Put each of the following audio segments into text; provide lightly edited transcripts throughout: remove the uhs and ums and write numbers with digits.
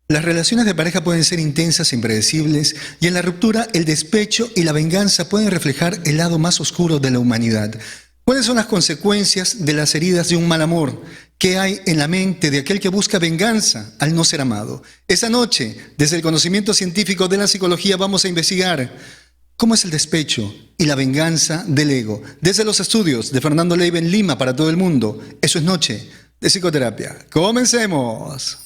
Las relaciones de pareja pueden ser intensas e impredecibles, y en la ruptura el despecho y la venganza pueden reflejar el lado más oscuro de la humanidad. ¿Cuáles son las consecuencias de las heridas de un mal amor? ¿Qué hay en la mente de aquel que busca venganza al no ser amado? Esa noche, desde el conocimiento científico de la psicología, vamos a investigar cómo es el despecho y la venganza del ego. Desde los estudios de Fernando Leiva en Lima para todo el mundo, eso es Noche de Psicoterapia. ¡Comencemos!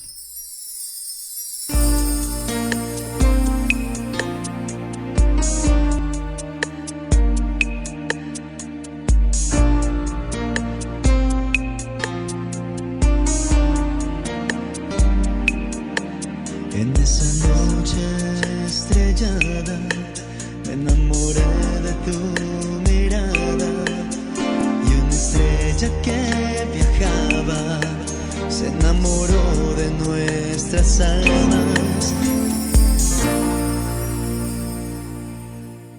En esa noche estrellada me enamoré de tu mirada, y una estrella que viajaba se enamoró de nuestras almas.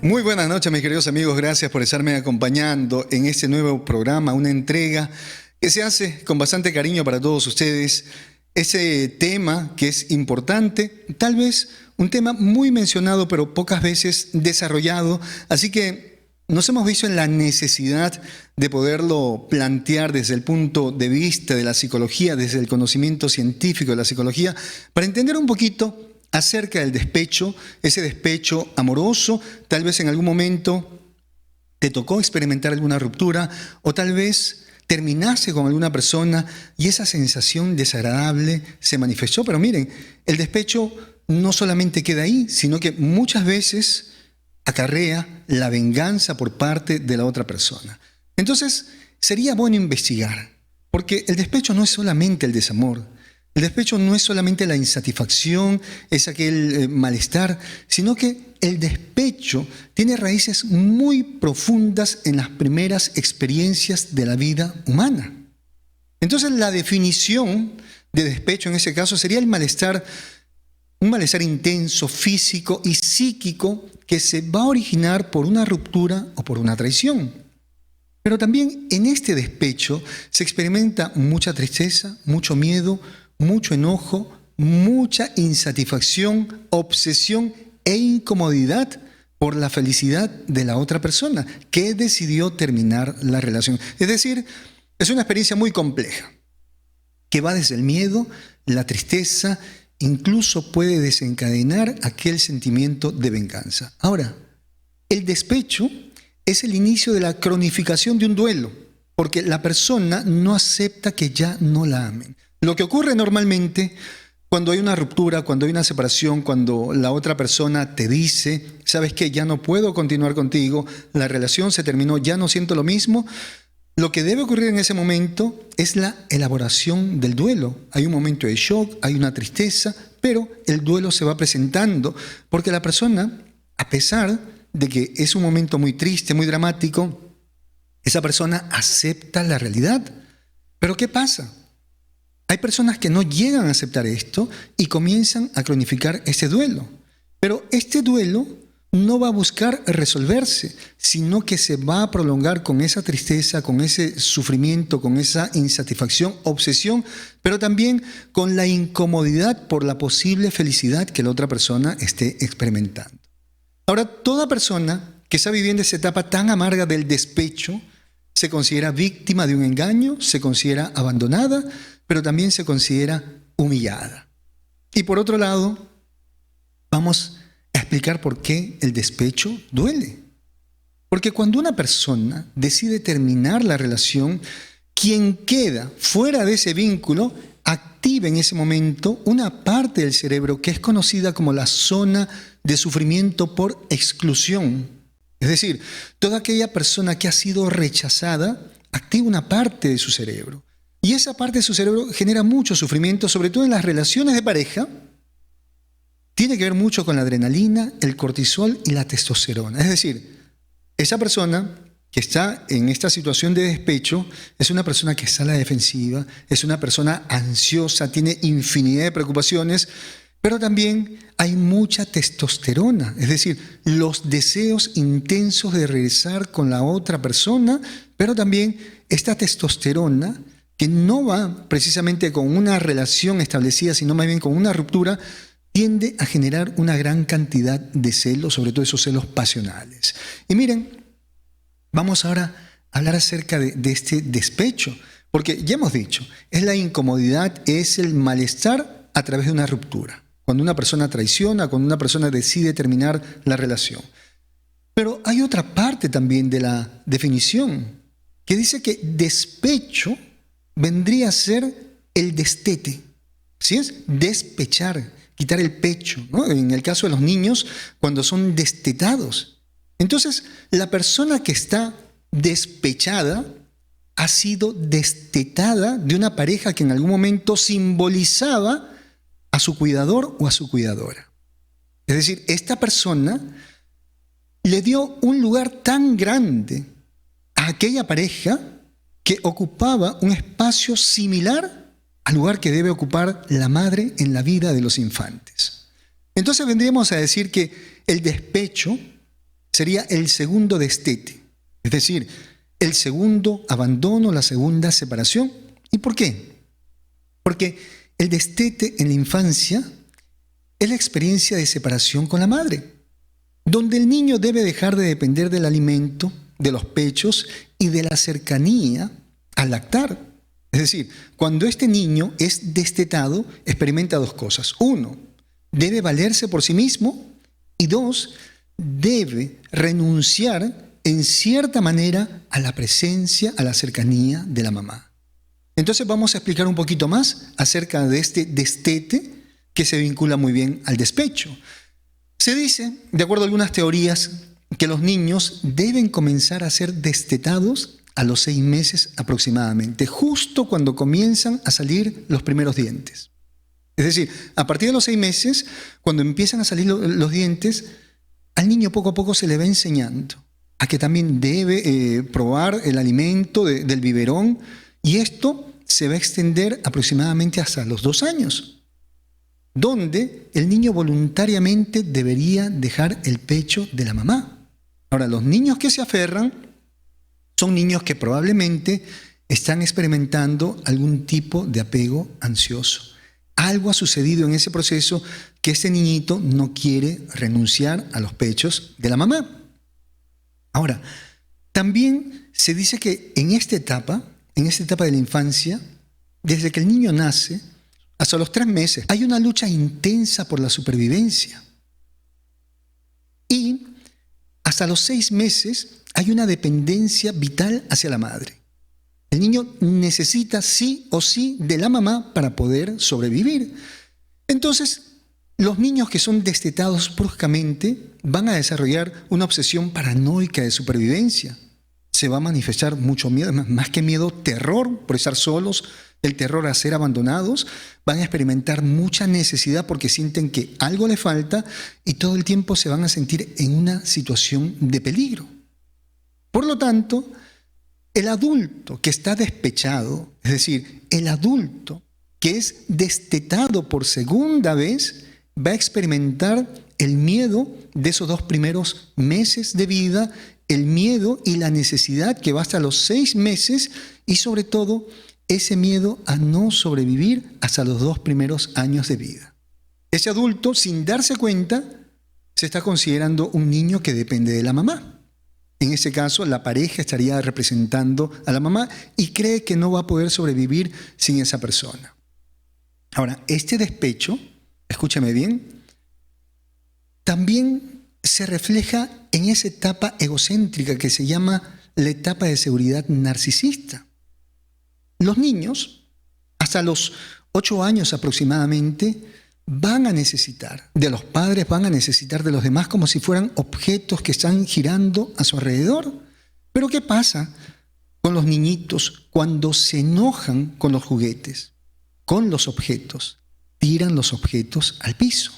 Muy buenas noches, mis queridos amigos. Gracias por estarme acompañando en este nuevo programa, una entrega que se hace con bastante cariño para todos ustedes. Ese tema que es importante, tal vez un tema muy mencionado pero pocas veces desarrollado, así que nos hemos visto en la necesidad de poderlo plantear desde el punto de vista de la psicología, desde el conocimiento científico de la psicología, para entender un poquito acerca del despecho, ese despecho amoroso. Tal vez en algún momento te tocó experimentar alguna ruptura, o tal vez terminaste con alguna persona y esa sensación desagradable se manifestó. Pero miren, el despecho no solamente queda ahí, sino que muchas veces acarrea la venganza por parte de la otra persona. Entonces, sería bueno investigar, porque el despecho no es solamente el desamor. El despecho no es solamente la insatisfacción, es aquel malestar, sino que el despecho tiene raíces muy profundas en las primeras experiencias de la vida humana. Entonces, la definición de despecho en ese caso sería el malestar, un malestar intenso, físico y psíquico que se va a originar por una ruptura o por una traición. Pero también en este despecho se experimenta mucha tristeza, mucho miedo, mucho enojo, mucha insatisfacción, obsesión e incomodidad por la felicidad de la otra persona que decidió terminar la relación. Es decir, es una experiencia muy compleja que va desde el miedo, la tristeza, incluso puede desencadenar aquel sentimiento de venganza. Ahora, el despecho es el inicio de la cronificación de un duelo, porque la persona no acepta que ya no la amen. Lo que ocurre normalmente cuando hay una ruptura, cuando hay una separación, cuando la otra persona te dice, ¿sabes qué? Ya no puedo continuar contigo, la relación se terminó, ya no siento lo mismo. Lo que debe ocurrir en ese momento es la elaboración del duelo. Hay un momento de shock, hay una tristeza, pero el duelo se va presentando porque la persona, a pesar de que es un momento muy triste, muy dramático, esa persona acepta la realidad. ¿Pero qué pasa? Hay personas que no llegan a aceptar esto y comienzan a cronificar ese duelo. Pero este duelo no va a buscar resolverse, sino que se va a prolongar con esa tristeza, con ese sufrimiento, con esa insatisfacción, obsesión, pero también con la incomodidad por la posible felicidad que la otra persona esté experimentando. Ahora, toda persona que está viviendo esa etapa tan amarga del despecho se considera víctima de un engaño, se considera abandonada, pero también se considera humillada. Y por otro lado, vamos a explicar por qué el despecho duele. Porque cuando una persona decide terminar la relación, quien queda fuera de ese vínculo activa en ese momento una parte del cerebro que es conocida como la zona de sufrimiento por exclusión. Es decir, toda aquella persona que ha sido rechazada activa una parte de su cerebro. Y esa parte de su cerebro genera mucho sufrimiento, sobre todo en las relaciones de pareja. Tiene que ver mucho con la adrenalina, el cortisol y la testosterona. Es decir, esa persona que está en esta situación de despecho es una persona que está a la defensiva, es una persona ansiosa, tiene infinidad de preocupaciones, pero también hay mucha testosterona, es decir, los deseos intensos de regresar con la otra persona, pero también esta testosterona que no va precisamente con una relación establecida, sino más bien con una ruptura, tiende a generar una gran cantidad de celos, sobre todo esos celos pasionales. Y miren, vamos ahora a hablar acerca de este despecho, porque ya hemos dicho, es la incomodidad, es el malestar a través de una ruptura. Cuando una persona traiciona, cuando una persona decide terminar la relación. Pero hay otra parte también de la definición que dice que despecho vendría a ser el destete. ¿Sí es? Despechar, quitar el pecho, ¿no? En el caso de los niños, cuando son destetados. Entonces, la persona que está despechada ha sido destetada de una pareja que en algún momento simbolizaba a su cuidador o a su cuidadora. Es decir, esta persona le dio un lugar tan grande a aquella pareja que ocupaba un espacio similar al lugar que debe ocupar la madre en la vida de los infantes. Entonces vendríamos a decir que el despecho sería el segundo destete, es decir, el segundo abandono, la segunda separación. ¿Y por qué? Porque el destete en la infancia es la experiencia de separación con la madre, donde el niño debe dejar de depender del alimento, de los pechos y de la cercanía al lactar. Es decir, cuando este niño es destetado, experimenta dos cosas. Uno, debe valerse por sí mismo, y dos, debe renunciar en cierta manera a la presencia, a la cercanía de la mamá. Entonces vamos a explicar un poquito más acerca de este destete que se vincula muy bien al despecho. Se dice, de acuerdo a algunas teorías, que los niños deben comenzar a ser destetados a los 6 meses aproximadamente, justo cuando comienzan a salir los primeros dientes. Es decir, a partir de los 6 meses, cuando empiezan a salir los dientes, al niño poco a poco se le va enseñando a que también debe probar el alimento del biberón, y esto se va a extender aproximadamente hasta los 2 años, donde el niño voluntariamente debería dejar el pecho de la mamá. Ahora, los niños que se aferran son niños que probablemente están experimentando algún tipo de apego ansioso. Algo ha sucedido en ese proceso que este niñito no quiere renunciar a los pechos de la mamá. Ahora, también se dice que en esta etapa de la infancia, desde que el niño nace hasta los 3 meses, hay una lucha intensa por la supervivencia. Y hasta los 6 meses hay una dependencia vital hacia la madre. El niño necesita sí o sí de la mamá para poder sobrevivir. Entonces, los niños que son destetados bruscamente van a desarrollar una obsesión paranoica de supervivencia. Se va a manifestar mucho miedo, más que miedo, terror por estar solos, el terror a ser abandonados. Van a experimentar mucha necesidad porque sienten que algo le falta y todo el tiempo se van a sentir en una situación de peligro. Por lo tanto, el adulto que está despechado, es decir, el adulto que es destetado por segunda vez, va a experimentar el miedo de esos 2 primeros meses de vida, el miedo y la necesidad que va hasta los 6 meses, y sobre todo ese miedo a no sobrevivir hasta los 2 primeros años de vida. Ese adulto, sin darse cuenta, se está considerando un niño que depende de la mamá. En ese caso, la pareja estaría representando a la mamá y cree que no va a poder sobrevivir sin esa persona. Ahora, este despecho, escúchame bien, también se refleja en esa etapa egocéntrica que se llama la etapa de seguridad narcisista. Los niños, hasta los 8 años aproximadamente, van a necesitar de los padres, van a necesitar de los demás como si fueran objetos que están girando a su alrededor. Pero ¿qué pasa con los niñitos cuando se enojan con los juguetes, con los objetos? Tiran los objetos al piso.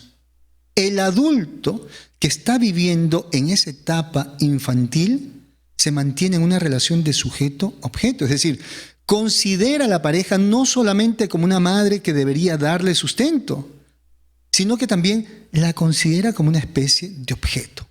El adulto que está viviendo en esa etapa infantil se mantiene en una relación de sujeto-objeto, es decir, considera a la pareja no solamente como una madre que debería darle sustento, sino que también la considera como una especie de objeto.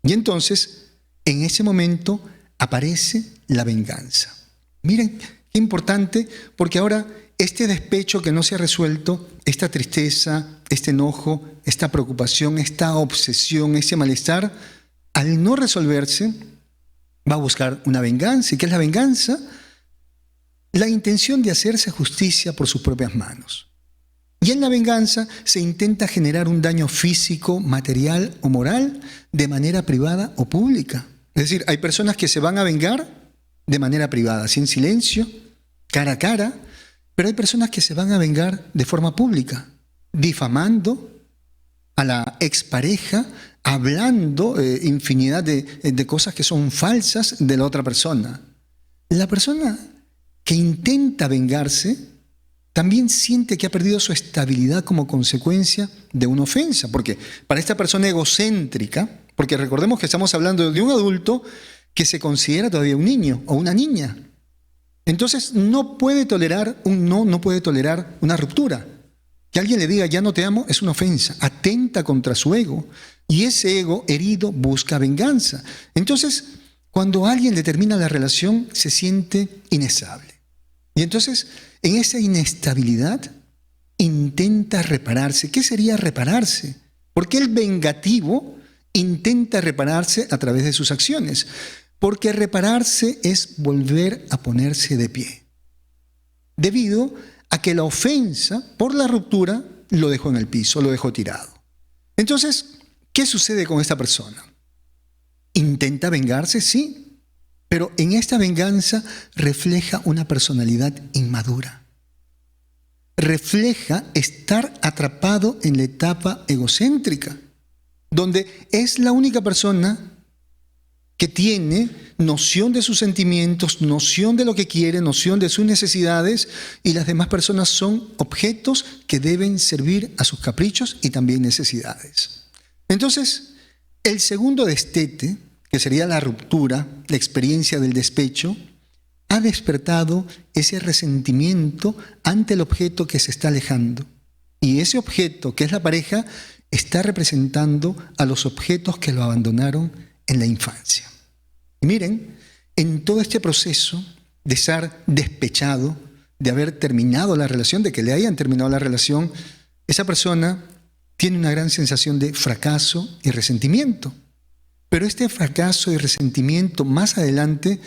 Y entonces, en ese momento, aparece la venganza. Miren Qué importante, porque ahora este despecho que no se ha resuelto, esta tristeza, este enojo, esta preocupación, esta obsesión, ese malestar, al no resolverse, va a buscar una venganza. ¿Y qué es la venganza? La intención de hacerse justicia por sus propias manos. Y en la venganza se intenta generar un daño físico, material o moral de manera privada o pública. Es decir, hay personas que se van a vengar de manera privada, así en silencio, cara a cara, pero hay personas que se van a vengar de forma pública, difamando a la expareja, hablando infinidad de cosas que son falsas de la otra persona. La persona que intenta vengarse también siente que ha perdido su estabilidad como consecuencia de una ofensa, porque para esta persona egocéntrica, porque recordemos que estamos hablando de un adulto que se considera todavía un niño o una niña. Entonces no puede tolerar un no puede tolerar una ruptura. Que alguien le diga ya no te amo es una ofensa, atenta contra su ego. Y ese ego herido busca venganza. Entonces, cuando alguien le termina la relación, se siente inestable. Y entonces, en esa inestabilidad, intenta repararse. ¿Qué sería repararse? Porque el vengativo intenta repararse a través de sus acciones. Porque repararse es volver a ponerse de pie. Debido a que la ofensa por la ruptura lo dejó en el piso, lo dejó tirado. Entonces, ¿qué sucede con esta persona? ¿Intenta vengarse? Sí. Pero en esta venganza refleja una personalidad inmadura. Refleja estar atrapado en la etapa egocéntrica, donde es la única persona que tiene noción de sus sentimientos, noción de lo que quiere, noción de sus necesidades, y las demás personas son objetos que deben servir a sus caprichos y también necesidades. Entonces, el segundo destete, que sería la ruptura, la experiencia del despecho, ha despertado ese resentimiento ante el objeto que se está alejando. Y ese objeto, que es la pareja, está representando a los objetos que lo abandonaron en la infancia. Y miren, en todo este proceso de estar despechado, de haber terminado la relación, de que le hayan terminado la relación, esa persona tiene una gran sensación de fracaso y resentimiento. Pero este fracaso y resentimiento más adelante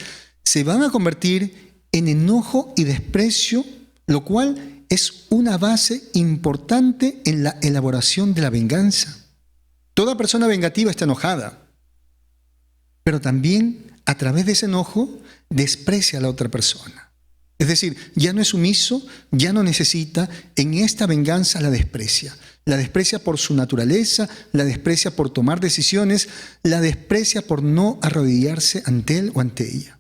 se van a convertir en enojo y desprecio, lo cual es una base importante en la elaboración de la venganza. Toda persona vengativa está enojada, pero también a través de ese enojo desprecia a la otra persona. Es decir, ya no es sumiso, ya no necesita, en esta venganza la desprecia. La desprecia por su naturaleza, la desprecia por tomar decisiones, la desprecia por no arrodillarse ante él o ante ella.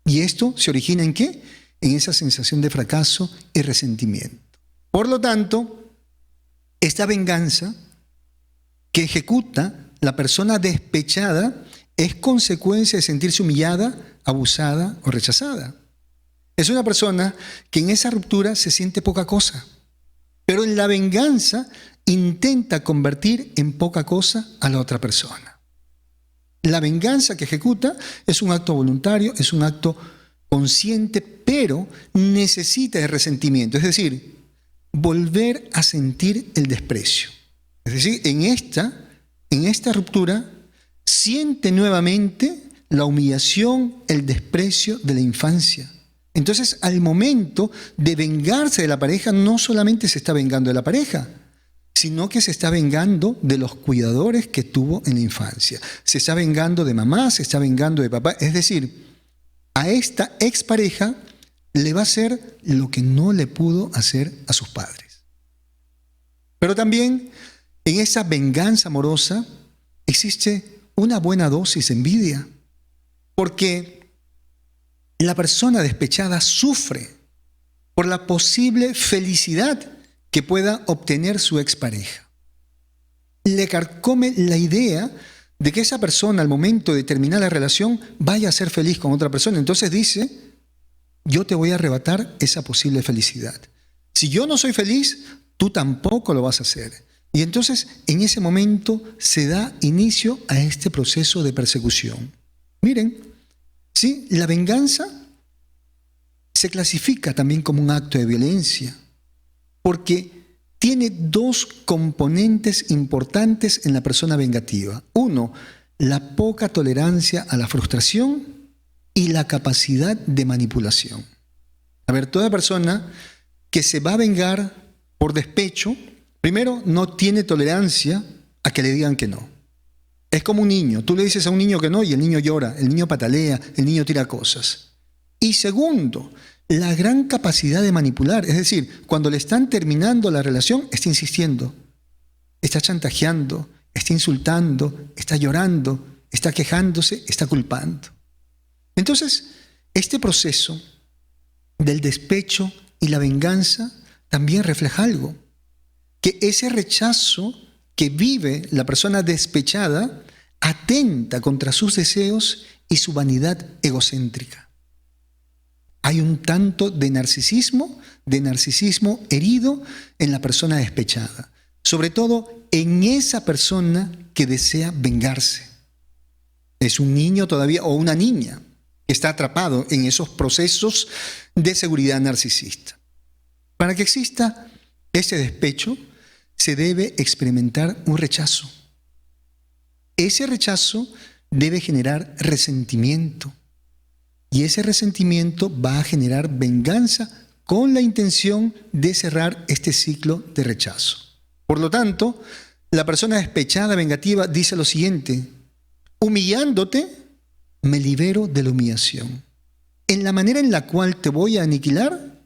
¿Y esto se origina en qué? En esa sensación de fracaso y resentimiento. Por lo tanto, esta venganza que ejecuta la persona despechada es consecuencia de sentirse humillada, abusada o rechazada. Es una persona que en esa ruptura se siente poca cosa, pero en la venganza intenta convertir en poca cosa a la otra persona. La venganza que ejecuta es un acto voluntario, es un acto consciente, pero necesita de resentimiento, es decir, volver a sentir el desprecio. Es decir, en esta ruptura siente nuevamente la humillación, el desprecio de la infancia. Entonces, al momento de vengarse de la pareja, no solamente se está vengando de la pareja, sino que se está vengando de los cuidadores que tuvo en la infancia. Se está vengando de mamá, se está vengando de papá. Es decir, a esta expareja le va a hacer lo que no le pudo hacer a sus padres. Pero también en esa venganza amorosa existe una buena dosis de envidia, porque la persona despechada sufre por la posible felicidad que pueda obtener su expareja. Le carcome la idea de que esa persona al momento de terminar la relación vaya a ser feliz con otra persona. Entonces dice, yo te voy a arrebatar esa posible felicidad. Si yo no soy feliz, tú tampoco lo vas a hacer. Y entonces en ese momento se da inicio a este proceso de persecución. Miren, ¿sí? La venganza se clasifica también como un acto de violencia, porque tiene dos componentes importantes en la persona vengativa. Uno, la poca tolerancia a la frustración y la capacidad de manipulación. A ver, toda persona que se va a vengar por despecho, primero, no tiene tolerancia a que le digan que no. Es como un niño. Tú le dices a un niño que no y el niño llora, el niño patalea, el niño tira cosas. Y segundo, la gran capacidad de manipular. Es decir, cuando le están terminando la relación, está insistiendo, está chantajeando, está insultando, está llorando, está quejándose, está culpando. Entonces, este proceso del despecho y la venganza también refleja algo, que ese rechazo que vive la persona despechada atenta contra sus deseos y su vanidad egocéntrica. Hay un tanto de narcisismo herido en la persona despechada, sobre todo en esa persona que desea vengarse. Es un niño todavía o una niña que está atrapado en esos procesos de seguridad narcisista. Para que exista ese despecho, se debe experimentar un rechazo. Ese rechazo debe generar resentimiento. Y ese resentimiento va a generar venganza con la intención de cerrar este ciclo de rechazo. Por lo tanto, la persona despechada, vengativa, dice lo siguiente: humillándote, me libero de la humillación. En la manera en la cual te voy a aniquilar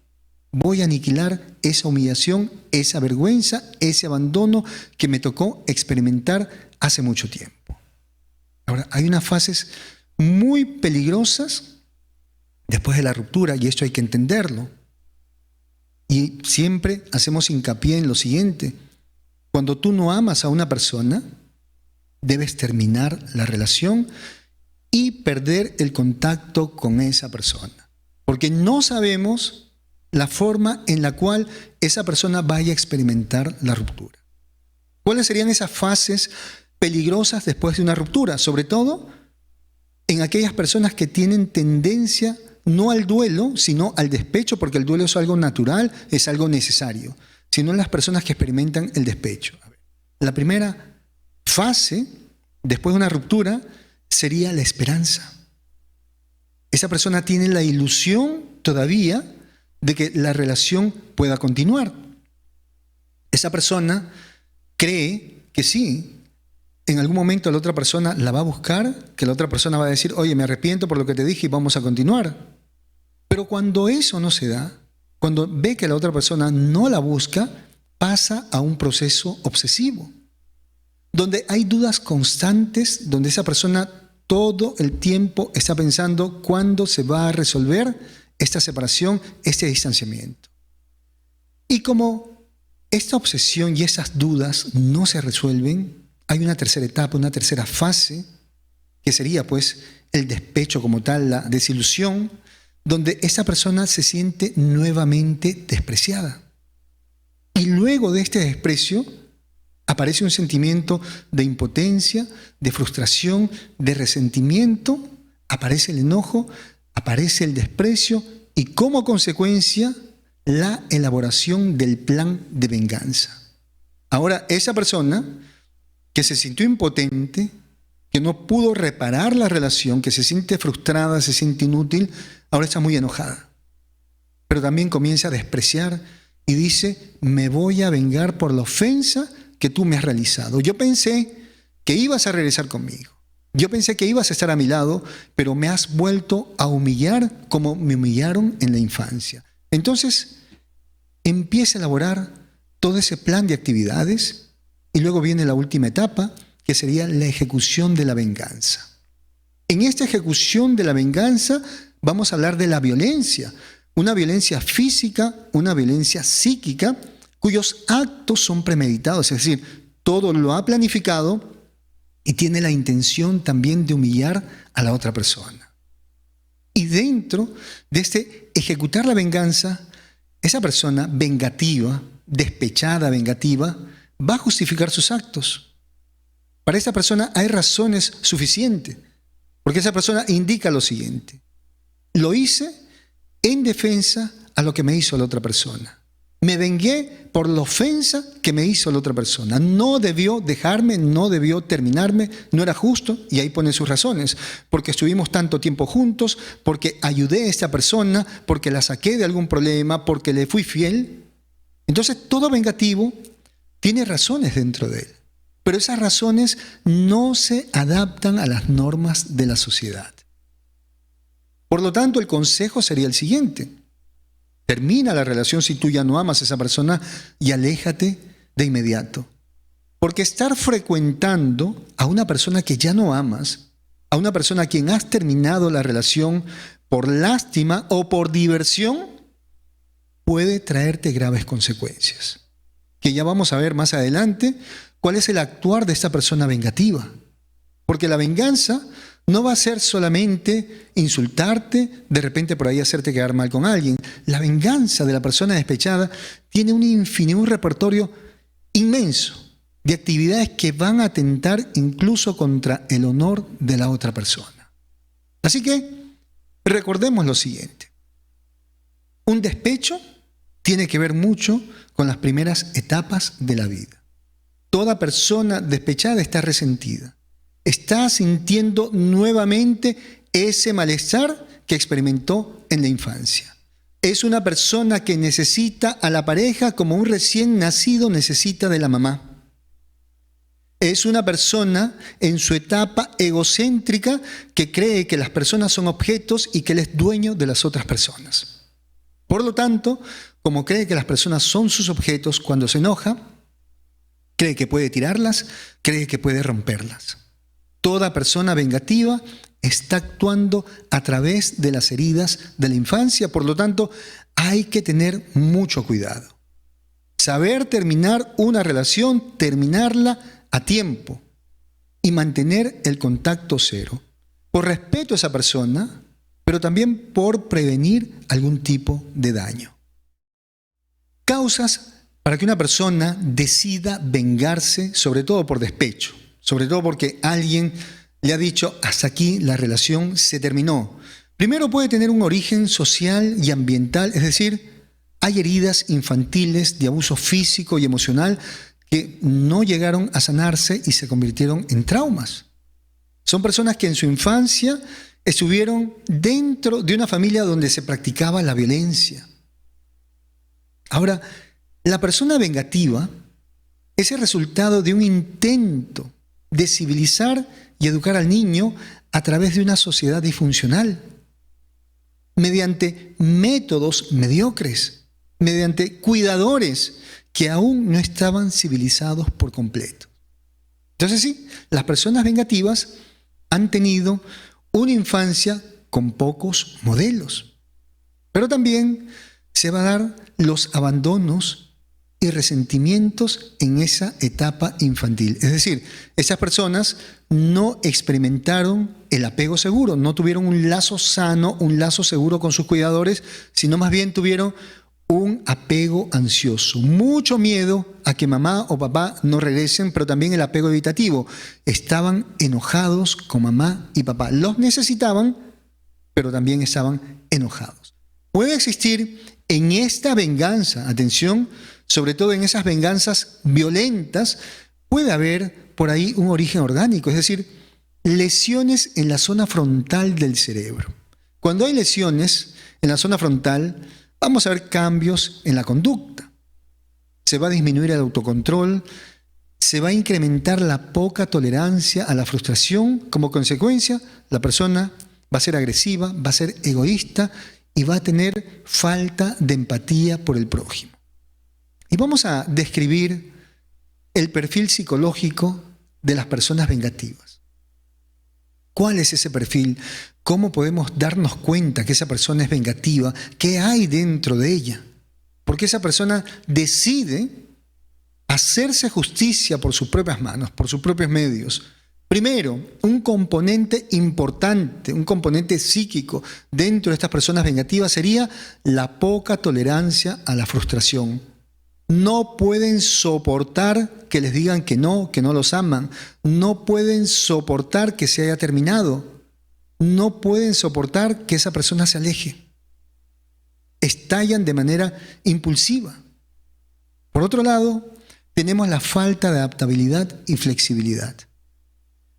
esa humillación, esa vergüenza, ese abandono que me tocó experimentar hace mucho tiempo. Ahora, hay unas fases muy peligrosas después de la ruptura, y esto hay que entenderlo. Y siempre hacemos hincapié en lo siguiente: cuando tú no amas a una persona, debes terminar la relación y perder el contacto con esa persona. Porque no sabemos la forma en la cual esa persona vaya a experimentar la ruptura. ¿Cuáles serían esas fases peligrosas después de una ruptura? Sobre todo en aquellas personas que tienen tendencia no al duelo, sino al despecho, porque el duelo es algo natural, es algo necesario, sino en las personas que experimentan el despecho. La primera fase después de una ruptura sería la esperanza. Esa persona tiene la ilusión todavía de que la relación pueda continuar. Esa persona cree que sí, en algún momento la otra persona la va a buscar, que la otra persona va a decir: oye, me arrepiento por lo que te dije y vamos a continuar. Pero cuando eso no se da, cuando ve que la otra persona no la busca, pasa a un proceso obsesivo, donde hay dudas constantes, donde esa persona todo el tiempo está pensando cuándo se va a resolver esta separación, este distanciamiento. Y como esta obsesión y esas dudas no se resuelven, hay una tercera etapa, una tercera fase, que sería pues el despecho como tal, la desilusión, donde esa persona se siente nuevamente despreciada. Y luego de este desprecio aparece un sentimiento de impotencia, de frustración, de resentimiento, aparece el enojo, aparece el desprecio y como consecuencia la elaboración del plan de venganza. Ahora, esa persona que se sintió impotente, que no pudo reparar la relación, que se siente frustrada, se siente inútil, ahora está muy enojada. Pero también comienza a despreciar y dice: me voy a vengar por la ofensa que tú me has realizado. Yo pensé que ibas a regresar conmigo. Yo pensé que ibas a estar a mi lado, pero me has vuelto a humillar como me humillaron en la infancia. Entonces, empieza a elaborar todo ese plan de actividades y luego viene la última etapa, que sería la ejecución de la venganza. En esta ejecución de la venganza vamos a hablar de la violencia, una violencia física, una violencia psíquica, cuyos actos son premeditados, es decir, todo lo ha planificado y tiene la intención también de humillar a la otra persona. Y dentro de este ejecutar la venganza, esa persona vengativa, despechada, vengativa, va a justificar sus actos. Para esa persona hay razones suficientes, porque esa persona indica lo siguiente: lo hice en defensa a lo que me hizo la otra persona. Me vengué por la ofensa que me hizo la otra persona. No debió dejarme, no debió terminarme, no era justo, y ahí pone sus razones, porque estuvimos tanto tiempo juntos, porque ayudé a esta persona, porque la saqué de algún problema, porque le fui fiel. Entonces todo vengativo tiene razones dentro de él, pero esas razones no se adaptan a las normas de la sociedad. Por lo tanto, el consejo sería el siguiente: termina la relación si tú ya no amas a esa persona y aléjate de inmediato. Porque estar frecuentando a una persona que ya no amas, a una persona a quien has terminado la relación por lástima o por diversión, puede traerte graves consecuencias. Que ya vamos a ver más adelante cuál es el actuar de esta persona vengativa. Porque la venganza no va a ser solamente insultarte, de repente por ahí hacerte quedar mal con alguien. La venganza de la persona despechada tiene un repertorio inmenso de actividades que van a atentar incluso contra el honor de la otra persona. Así que recordemos lo siguiente: un despecho tiene que ver mucho con las primeras etapas de la vida. Toda persona despechada está resentida. Está sintiendo nuevamente ese malestar que experimentó en la infancia. Es una persona que necesita a la pareja como un recién nacido necesita de la mamá. Es una persona en su etapa egocéntrica que cree que las personas son objetos y que él es dueño de las otras personas. Por lo tanto, como cree que las personas son sus objetos, cuando se enoja, cree que puede tirarlas, cree que puede romperlas. Toda persona vengativa está actuando a través de las heridas de la infancia, por lo tanto, hay que tener mucho cuidado. Saber terminar una relación, terminarla a tiempo y mantener el contacto cero, por respeto a esa persona, pero también por prevenir algún tipo de daño. Causas para que una persona decida vengarse, sobre todo por despecho, sobre todo porque alguien le ha dicho hasta aquí la relación se terminó. Primero puede tener un origen social y ambiental, es decir, hay heridas infantiles de abuso físico y emocional que no llegaron a sanarse y se convirtieron en traumas. Son personas que en su infancia estuvieron dentro de una familia donde se practicaba la violencia. Ahora, la persona vengativa es el resultado de un intento de civilizar y educar al niño a través de una sociedad disfuncional, mediante métodos mediocres, mediante cuidadores que aún no estaban civilizados por completo. Entonces sí, las personas vengativas han tenido una infancia con pocos modelos, pero también se va a dar los abandonos y resentimientos en esa etapa infantil. Es decir, esas personas no experimentaron el apego seguro, no tuvieron un lazo sano, un lazo seguro con sus cuidadores, sino más bien tuvieron un apego ansioso, mucho miedo a que mamá o papá no regresen, pero también el apego evitativo. Estaban enojados con mamá y papá. Los necesitaban, pero también estaban enojados. Puede existir en esta venganza, atención, sobre todo en esas venganzas violentas, puede haber por ahí un origen orgánico, es decir, lesiones en la zona frontal del cerebro. Cuando hay lesiones en la zona frontal, vamos a ver cambios en la conducta. Se va a disminuir el autocontrol, se va a incrementar la poca tolerancia a la frustración. Como consecuencia, la persona va a ser agresiva, va a ser egoísta y va a tener falta de empatía por el prójimo. Y vamos a describir el perfil psicológico de las personas vengativas. ¿Cuál es ese perfil? ¿Cómo podemos darnos cuenta que esa persona es vengativa? ¿Qué hay dentro de ella? Porque esa persona decide hacerse justicia por sus propias manos, por sus propios medios. Primero, un componente importante, un componente psíquico dentro de estas personas vengativas sería la poca tolerancia a la frustración. No pueden soportar que les digan que no los aman. No pueden soportar que se haya terminado. No pueden soportar que esa persona se aleje. estallan de manera impulsiva. Por otro lado, tenemos la falta de adaptabilidad y flexibilidad.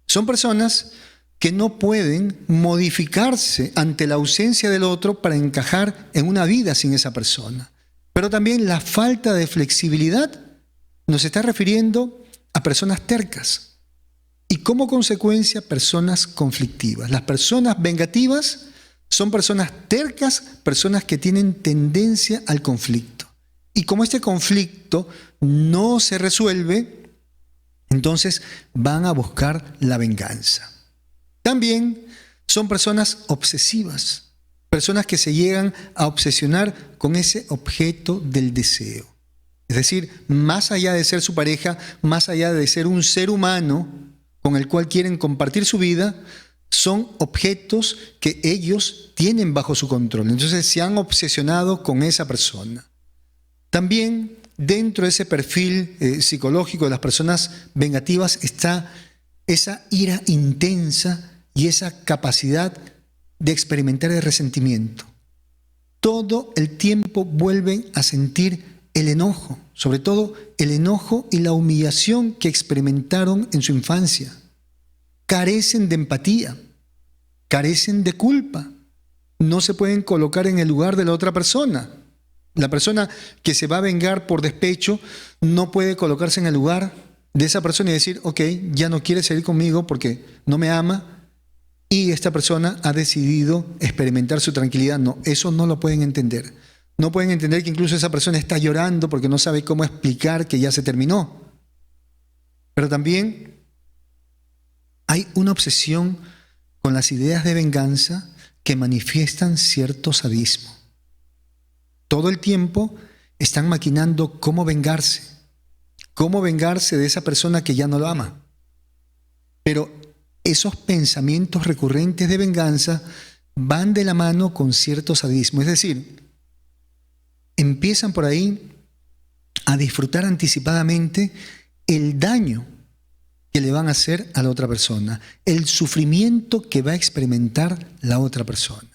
Son personas que no pueden modificarse ante la ausencia del otro para encajar en una vida sin esa persona. Pero también la falta de flexibilidad nos está refiriendo a personas tercas y como consecuencia personas conflictivas. Las personas vengativas son personas tercas, personas que tienen tendencia al conflicto. Y como este conflicto no se resuelve, entonces van a buscar la venganza. También son personas obsesivas, personas que se llegan a obsesionar con ese objeto del deseo. Es decir, más allá de ser su pareja, más allá de ser un ser humano con el cual quieren compartir su vida, son objetos que ellos tienen bajo su control. Entonces se han obsesionado con esa persona. También dentro de ese perfil psicológico de las personas vengativas está esa ira intensa y esa capacidad de experimentar el resentimiento. Todo el tiempo vuelven a sentir el enojo, sobre todo el enojo y la humillación que experimentaron en su infancia. Carecen de empatía, carecen de culpa, no se pueden colocar en el lugar de la otra persona. La persona que se va a vengar por despecho no puede colocarse en el lugar de esa persona y decir, ok, ya no quiere salir conmigo porque no me ama y esta persona ha decidido experimentar su tranquilidad. No, eso no lo pueden entender. No pueden entender que incluso esa persona está llorando porque no sabe cómo explicar que ya se terminó. Pero también hay una obsesión con las ideas de venganza que manifiestan cierto sadismo. Todo el tiempo están maquinando cómo vengarse de esa persona que ya no lo ama. Pero esos pensamientos recurrentes de venganza van de la mano con cierto sadismo. Es decir, empiezan por ahí a disfrutar anticipadamente el daño que le van a hacer a la otra persona, el sufrimiento que va a experimentar la otra persona.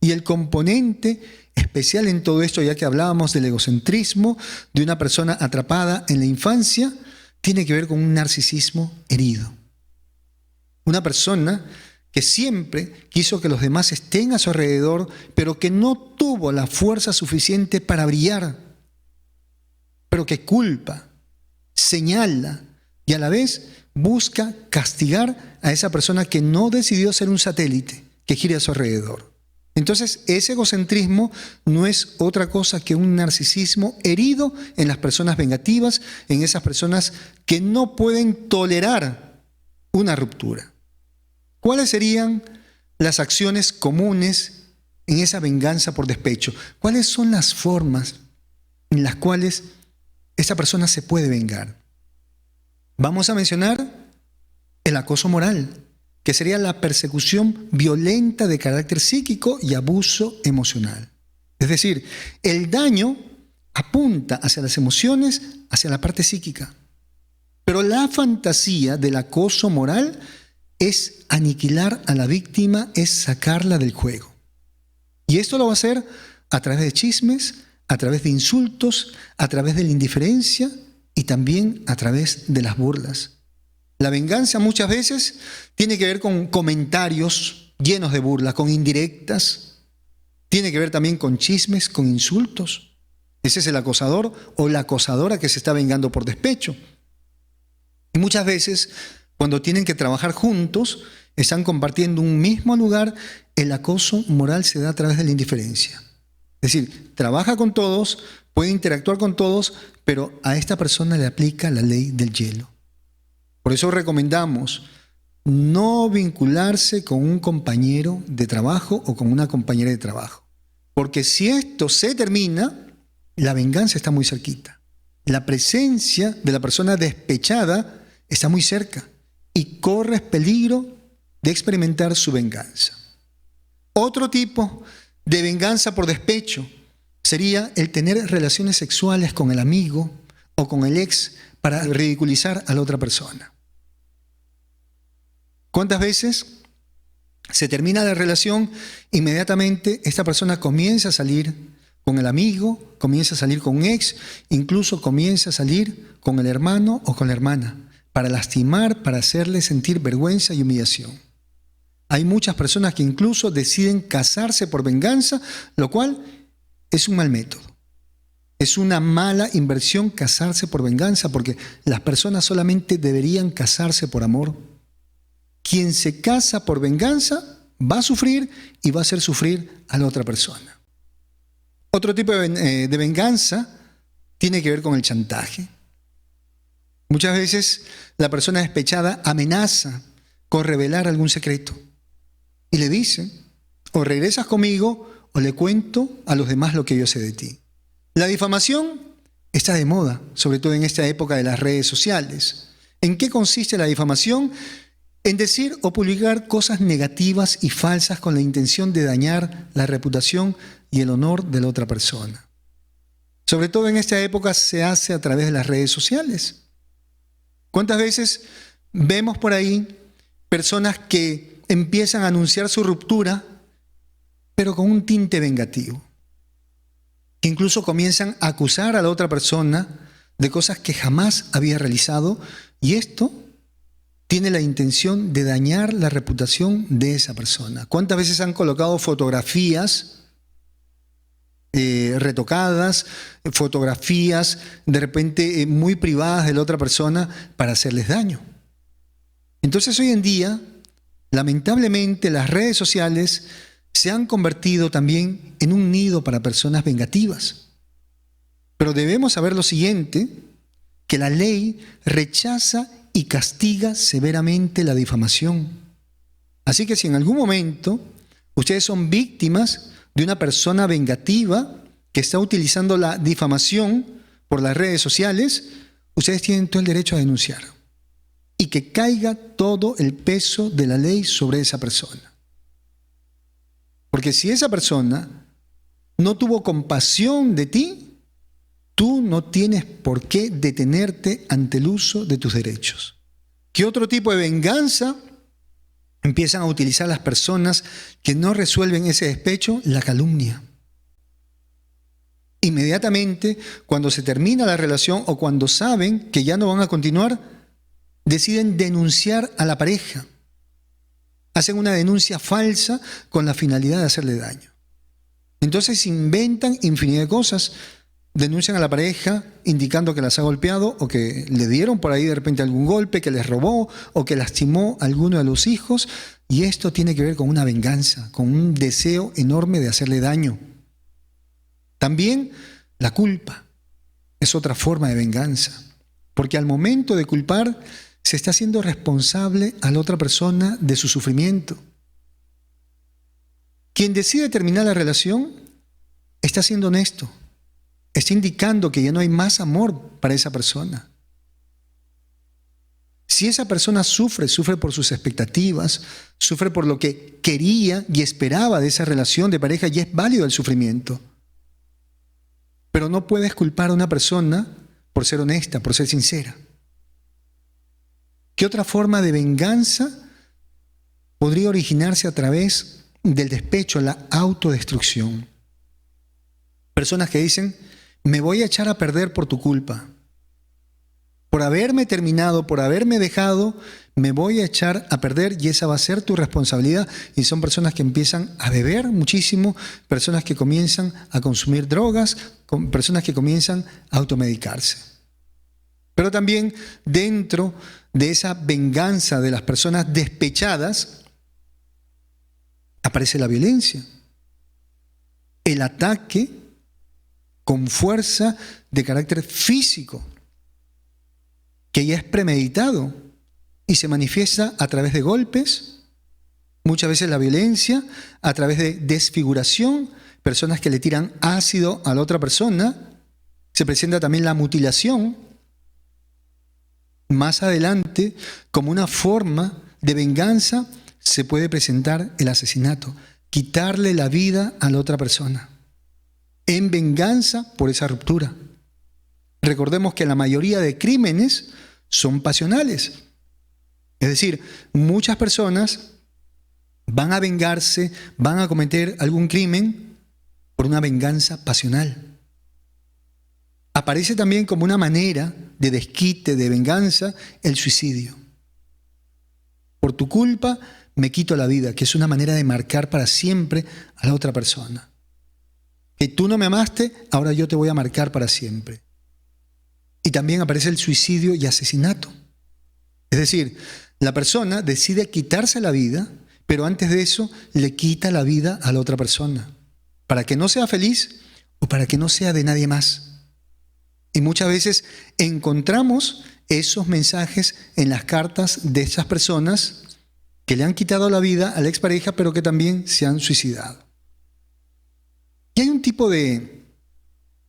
Y el componente especial en todo esto, ya que hablábamos del egocentrismo, de una persona atrapada en la infancia, tiene que ver con un narcisismo herido. Una persona que siempre quiso que los demás estén a su alrededor, pero que no tuvo la fuerza suficiente para brillar, pero que culpa, señala y a la vez busca castigar a esa persona que no decidió ser un satélite que gire a su alrededor. Entonces, ese egocentrismo no es otra cosa que un narcisismo herido en las personas vengativas, en esas personas que no pueden tolerar una ruptura. ¿Cuáles serían las acciones comunes en esa venganza por despecho? ¿Cuáles son las formas en las cuales esa persona se puede vengar? Vamos a mencionar el acoso moral, que sería la persecución violenta de carácter psíquico y abuso emocional. Es decir, el daño apunta hacia las emociones, hacia la parte psíquica. Pero la fantasía del acoso moral es aniquilar a la víctima, es sacarla del juego. Y esto lo va a hacer a través de chismes, a través de insultos, a través de la indiferencia y también a través de las burlas. La venganza muchas veces tiene que ver con comentarios llenos de burla, con indirectas. Tiene que ver también con chismes, con insultos. Ese es el acosador o la acosadora que se está vengando por despecho. Y muchas veces, cuando tienen que trabajar juntos, están compartiendo un mismo lugar, el acoso moral se da a través de la indiferencia. Es decir, trabaja con todos, puede interactuar con todos, pero a esta persona le aplica la ley del hielo. Por eso recomendamos no vincularse con un compañero de trabajo o con una compañera de trabajo. Porque si esto se termina, la venganza está muy cerquita. La presencia de la persona despechada está muy cerca y corres peligro de experimentar su venganza. Otro tipo de venganza por despecho sería el tener relaciones sexuales con el amigo o con el ex para ridiculizar a la otra persona. ¿Cuántas veces Se termina la relación, inmediatamente esta persona comienza a salir con el amigo, comienza a salir con un ex, incluso comienza a salir con el hermano o con la hermana, para lastimar, para hacerle sentir vergüenza y humillación. Hay muchas personas que incluso deciden casarse por venganza, lo cual es un mal método. Es una mala inversión casarse por venganza, porque las personas solamente deberían casarse por amor. Quien se casa por venganza va a sufrir y va a hacer sufrir a la otra persona. Otro tipo de venganza tiene que ver con el chantaje. Muchas veces la persona despechada amenaza con revelar algún secreto y le dice: o regresas conmigo o le cuento a los demás lo que yo sé de ti. La difamación está de moda, sobre todo en esta época de las redes sociales. ¿En qué consiste la difamación? En decir o publicar cosas negativas y falsas con la intención de dañar la reputación y el honor de la otra persona. Sobre todo en esta época se hace a través de las redes sociales. ¿Cuántas veces vemos por ahí personas que empiezan a anunciar su ruptura, pero con un tinte vengativo? Que incluso comienzan a acusar a la otra persona de cosas que jamás había realizado, y esto tiene la intención de dañar la reputación de esa persona. ¿Cuántas veces han colocado fotografías retocadas, fotografías de repente muy privadas de la otra persona para hacerles daño? Entonces hoy en día, lamentablemente, las redes sociales se han convertido también en un nido para personas vengativas. Pero debemos saber lo siguiente, que la ley rechaza y castiga severamente la difamación. Así que si en algún momento ustedes son víctimas de una persona vengativa que está utilizando la difamación por las redes sociales, ustedes tienen todo el derecho a denunciar y que caiga todo el peso de la ley sobre esa persona. Porque si esa persona no tuvo compasión de ti, tú no tienes por qué detenerte ante el uso de tus derechos. ¿Qué otro tipo de venganza empiezan a utilizar las personas que no resuelven ese despecho? La calumnia. Inmediatamente, cuando se termina la relación o cuando saben que ya no van a continuar, deciden denunciar a la pareja. Hacen una denuncia falsa con la finalidad de hacerle daño. Entonces inventan infinidad de cosas. Denuncian a la pareja indicando que las ha golpeado o que le dieron por ahí de repente algún golpe, que les robó o que lastimó a alguno de los hijos. Y esto tiene que ver con una venganza, con un deseo enorme de hacerle daño. También la culpa es otra forma de venganza, porque al momento de culpar se está haciendo responsable a la otra persona de su sufrimiento. Quien decide terminar la relación está siendo honesto. Está indicando que ya no hay más amor para esa persona. Si esa persona sufre por sus expectativas, sufre por lo que quería y esperaba de esa relación de pareja, y es válido el sufrimiento. Pero no puedes culpar a una persona por ser honesta, por ser sincera. ¿Qué otra forma de venganza podría originarse a través del despecho, la autodestrucción? Personas que dicen: me voy a echar a perder por tu culpa. Por haberme terminado, por haberme dejado, me voy a echar a perder y esa va a ser tu responsabilidad. Y son personas que empiezan a beber muchísimo, personas que comienzan a consumir drogas, personas que comienzan a automedicarse. Pero también dentro de esa venganza de las personas despechadas aparece la violencia, el ataque con fuerza de carácter físico, que ya es premeditado y se manifiesta a través de golpes, muchas veces la violencia, a través de desfiguración, personas que le tiran ácido a la otra persona, se presenta también la mutilación. Más adelante, como una forma de venganza, se puede presentar el asesinato, quitarle la vida a la otra persona, en venganza por esa ruptura. Recordemos que la mayoría de crímenes son pasionales. Es decir, muchas personas van a vengarse, van a cometer algún crimen por una venganza pasional. Aparece también como una manera de desquite, de venganza, el suicidio. Por tu culpa me quito la vida, que es una manera de marcar para siempre a la otra persona. Que tú no me amaste, ahora yo te voy a marcar para siempre. Y también aparece el suicidio y asesinato. Es decir, la persona decide quitarse la vida, pero antes de eso le quita la vida a la otra persona, para que no sea feliz o para que no sea de nadie más. Y muchas veces encontramos esos mensajes en las cartas de esas personas que le han quitado la vida a la expareja, pero que también se han suicidado. Y hay un tipo de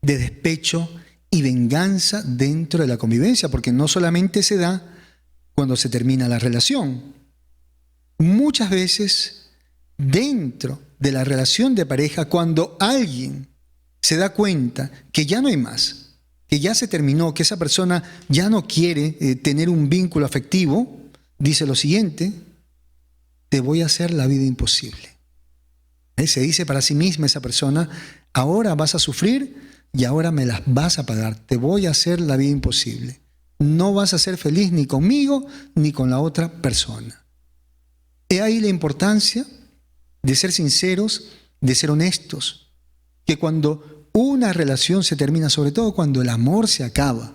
despecho y venganza dentro de la convivencia, porque no solamente se da cuando se termina la relación. Muchas veces dentro de la relación de pareja, cuando alguien se da cuenta que ya no hay más, que ya se terminó, que esa persona ya no quiere tener un vínculo afectivo, dice lo siguiente: te voy a hacer la vida imposible. Se dice para sí misma esa persona: ahora vas a sufrir y ahora me las vas a pagar, te voy a hacer la vida imposible. No vas a ser feliz ni conmigo ni con la otra persona. He ahí la importancia de ser sinceros, de ser honestos, que cuando una relación se termina, sobre todo cuando el amor se acaba,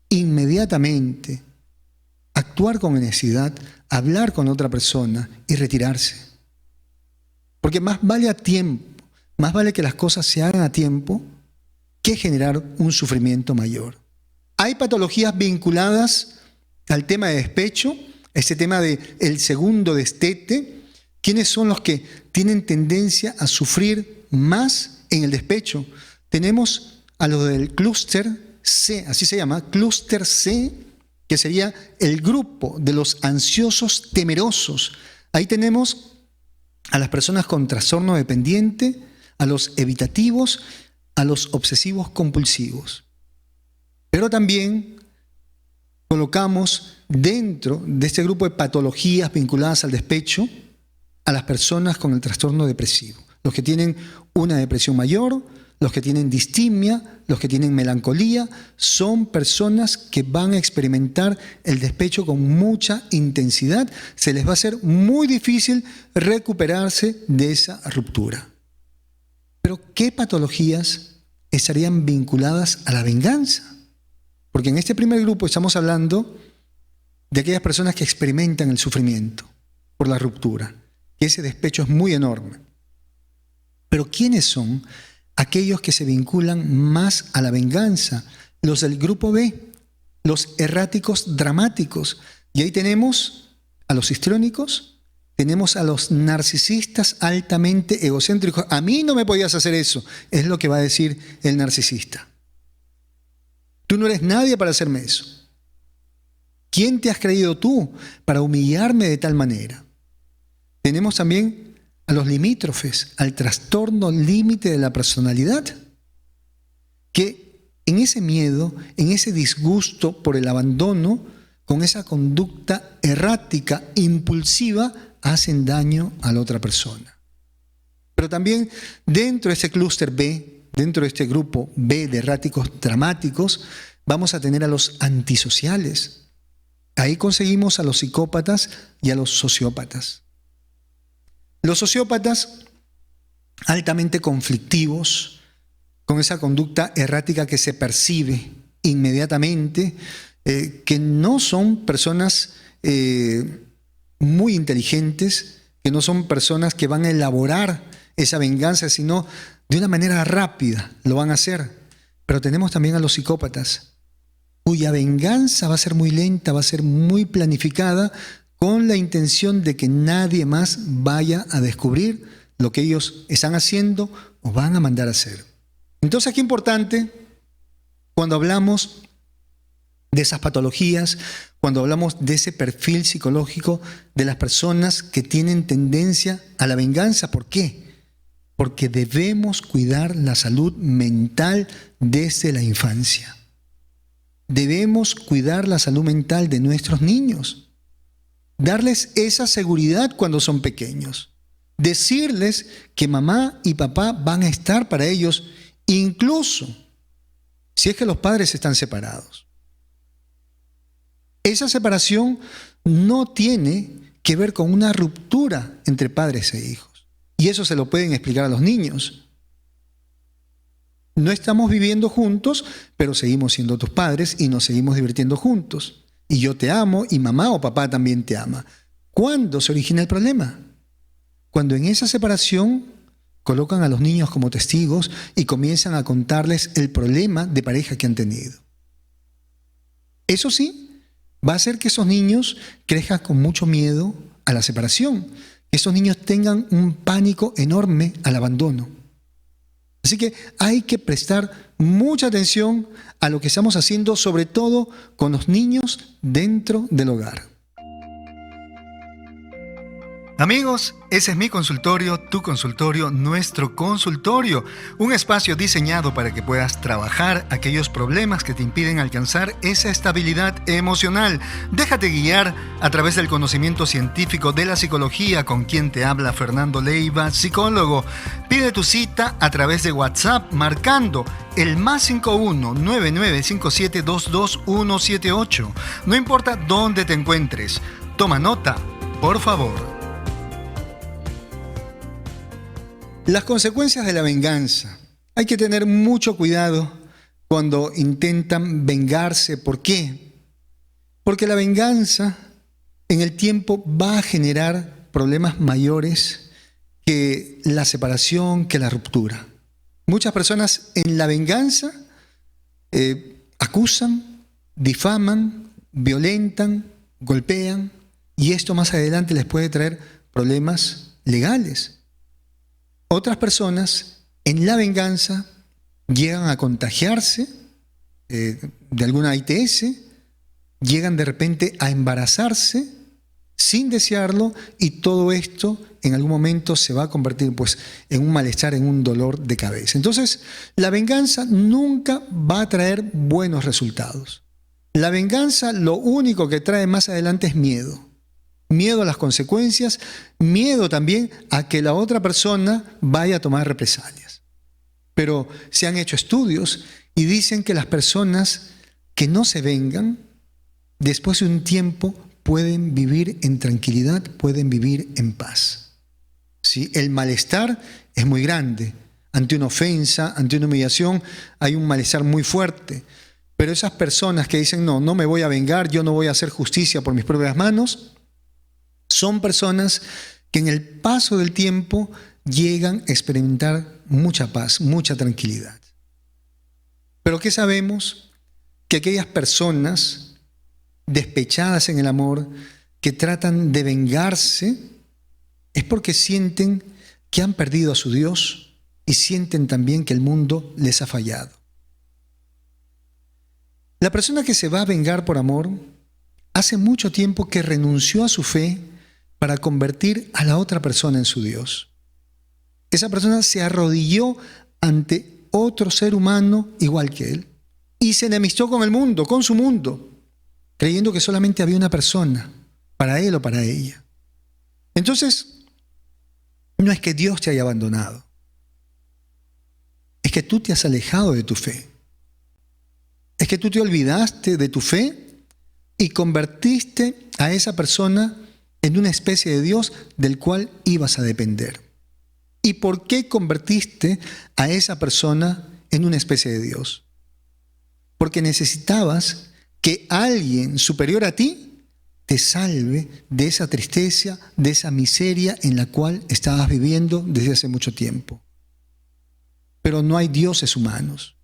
inmediatamente actuar con honestidad, hablar con otra persona y retirarse. Porque más vale a tiempo, más vale que las cosas se hagan a tiempo que generar un sufrimiento mayor. Hay patologías vinculadas al tema de despecho, este tema del segundo destete. ¿Quiénes son los que tienen tendencia a sufrir más en el despecho? Tenemos a los del clúster C, así se llama, clúster C, que sería el grupo de los ansiosos temerosos. Ahí tenemos a las personas con trastorno dependiente, a los evitativos, a los obsesivos compulsivos. Pero también colocamos dentro de este grupo de patologías vinculadas al despecho a las personas con el trastorno depresivo, los que tienen una depresión mayor, los que tienen distimia, los que tienen melancolía, son personas que van a experimentar el despecho con mucha intensidad. Se les va a hacer muy difícil recuperarse de esa ruptura. Pero ¿qué patologías estarían vinculadas a la venganza? Porque en este primer grupo estamos hablando de aquellas personas que experimentan el sufrimiento por la ruptura, que ese despecho es muy enorme. Pero ¿quiénes son aquellos que se vinculan más a la venganza? Los del grupo B, los erráticos dramáticos. Y ahí tenemos a los histriónicos, tenemos a los narcisistas altamente egocéntricos. A mí no me podías hacer eso, es lo que va a decir el narcisista. Tú no eres nadie para hacerme eso. ¿Quién te has creído tú para humillarme de tal manera? Tenemos también a los limítrofes, al trastorno límite de la personalidad, que en ese miedo, en ese disgusto por el abandono, con esa conducta errática, impulsiva, hacen daño a la otra persona. Pero también dentro de ese clúster B, dentro de este grupo B de erráticos dramáticos, vamos a tener a los antisociales. Ahí conseguimos a los psicópatas y a los sociópatas. Los sociópatas, altamente conflictivos, con esa conducta errática que se percibe inmediatamente, que no son personas muy inteligentes, que no son personas que van a elaborar esa venganza, sino de una manera rápida lo van a hacer. Pero tenemos también a los psicópatas, cuya venganza va a ser muy lenta, va a ser muy planificada, con la intención de que nadie más vaya a descubrir lo que ellos están haciendo o van a mandar a hacer. Entonces, aquí es importante, cuando hablamos de esas patologías, cuando hablamos de ese perfil psicológico de las personas que tienen tendencia a la venganza. ¿Por qué? Porque debemos cuidar la salud mental desde la infancia. Debemos cuidar la salud mental de nuestros niños. darles esa seguridad cuando son pequeños. Decirles que mamá y papá van a estar para ellos, incluso si es que los padres están separados. Esa separación no tiene que ver con una ruptura entre padres e hijos. Y eso se lo pueden explicar a los niños. No estamos viviendo juntos, pero seguimos siendo tus padres y nos seguimos divirtiendo juntos. Y yo te amo y mamá o papá también te ama. ¿Cuándo se origina el problema? Cuando en esa separación colocan a los niños como testigos y comienzan a contarles el problema de pareja que han tenido. Eso sí, va a hacer que esos niños crezcan con mucho miedo a la separación, que esos niños tengan un pánico enorme al abandono. Así que hay que prestar mucha atención a lo que estamos haciendo, sobre todo con los niños dentro del hogar. Amigos, ese es mi consultorio, tu consultorio, nuestro consultorio. Un espacio diseñado para que puedas trabajar aquellos problemas que te impiden alcanzar esa estabilidad emocional. Déjate guiar a través del conocimiento científico de la psicología, con quien te habla Fernando Leiva, psicólogo. Pide tu cita a través de WhatsApp marcando el +51 9957 22178. No importa dónde te encuentres. Toma nota, por favor. Las consecuencias de la venganza. Hay que tener mucho cuidado cuando intentan vengarse. ¿Por qué? Porque la venganza en el tiempo va a generar problemas mayores que la separación, que la ruptura. Muchas personas en la venganza acusan, difaman, violentan, golpean, y esto más adelante les puede traer problemas legales. Otras personas en la venganza llegan a contagiarse de alguna ITS, llegan de repente a embarazarse sin desearlo, y todo esto en algún momento se va a convertir en un malestar, en un dolor de cabeza. Entonces, la venganza nunca va a traer buenos resultados. La venganza lo único que trae más adelante es miedo. Miedo a las consecuencias, miedo también a que la otra persona vaya a tomar represalias. Pero se han hecho estudios y dicen que las personas que no se vengan, después de un tiempo pueden vivir en tranquilidad, pueden vivir en paz. ¿Sí? El malestar es muy grande. Ante una ofensa, ante una humillación, hay un malestar muy fuerte. Pero esas personas que dicen, no me voy a vengar, yo no voy a hacer justicia por mis propias manos, son personas que en el paso del tiempo llegan a experimentar mucha paz, mucha tranquilidad. Pero ¿qué sabemos? Que aquellas personas despechadas en el amor, que tratan de vengarse, es porque sienten que han perdido a su Dios y sienten también que el mundo les ha fallado. La persona que se va a vengar por amor hace mucho tiempo que renunció a su fe para convertir a la otra persona en su Dios. Esa persona se arrodilló ante otro ser humano igual que él y se enemistó con el mundo, con su mundo, creyendo que solamente había una persona para él o para ella. Entonces, no es que Dios te haya abandonado, es que tú te has alejado de tu fe. Es que tú te olvidaste de tu fe y convertiste a esa persona en una especie de Dios del cual ibas a depender. ¿Y por qué convertiste a esa persona en una especie de Dios? Porque necesitabas que alguien superior a ti te salve de esa tristeza, de esa miseria en la cual estabas viviendo desde hace mucho tiempo. Pero no hay dioses humanos.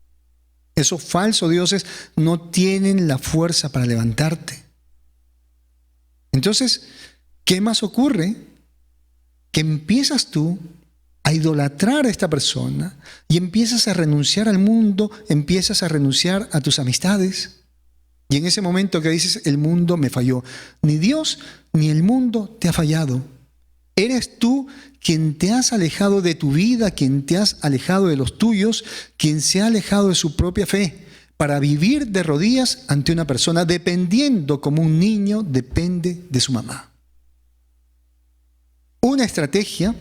Esos falsos dioses no tienen la fuerza para levantarte. Entonces, ¿qué más ocurre? Que empiezas tú a idolatrar a esta persona y empiezas a renunciar al mundo, empiezas a renunciar a tus amistades. Y en ese momento que dices, el mundo me falló, ni Dios ni el mundo te ha fallado. Eres tú quien te has alejado de tu vida, quien te has alejado de los tuyos, quien se ha alejado de su propia fe para vivir de rodillas ante una persona, dependiendo como un niño depende de su mamá. una estrategia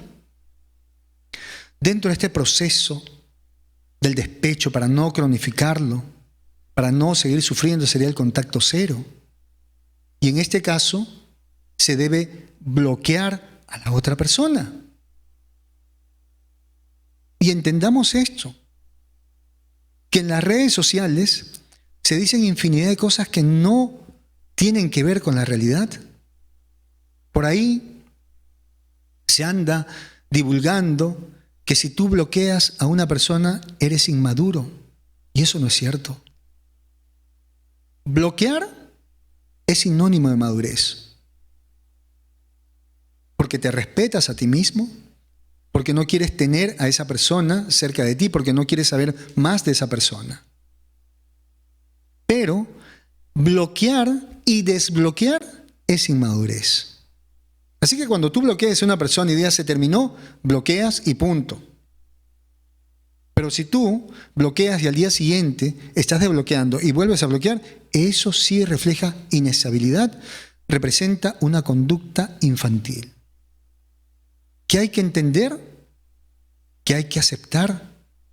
dentro de este proceso del despecho para no cronificarlo, para no seguir sufriendo, sería el contacto cero. Y en este caso, se debe bloquear a la otra persona. Y entendamos esto, que en las redes sociales se dicen infinidad de cosas que no tienen que ver con la realidad. Por ahí se anda divulgando que si tú bloqueas a una persona eres inmaduro, y eso no es cierto. Bloquear es sinónimo de madurez, porque te respetas a ti mismo, porque no quieres tener a esa persona cerca de ti, porque no quieres saber más de esa persona. Pero bloquear y desbloquear es inmadurez. Así que cuando tú bloqueas a una persona y digas se terminó, bloqueas y punto. Pero si tú bloqueas y al día siguiente estás desbloqueando y vuelves a bloquear, eso sí refleja inestabilidad, representa una conducta infantil. ¿Qué hay que entender? ¿Qué hay que aceptar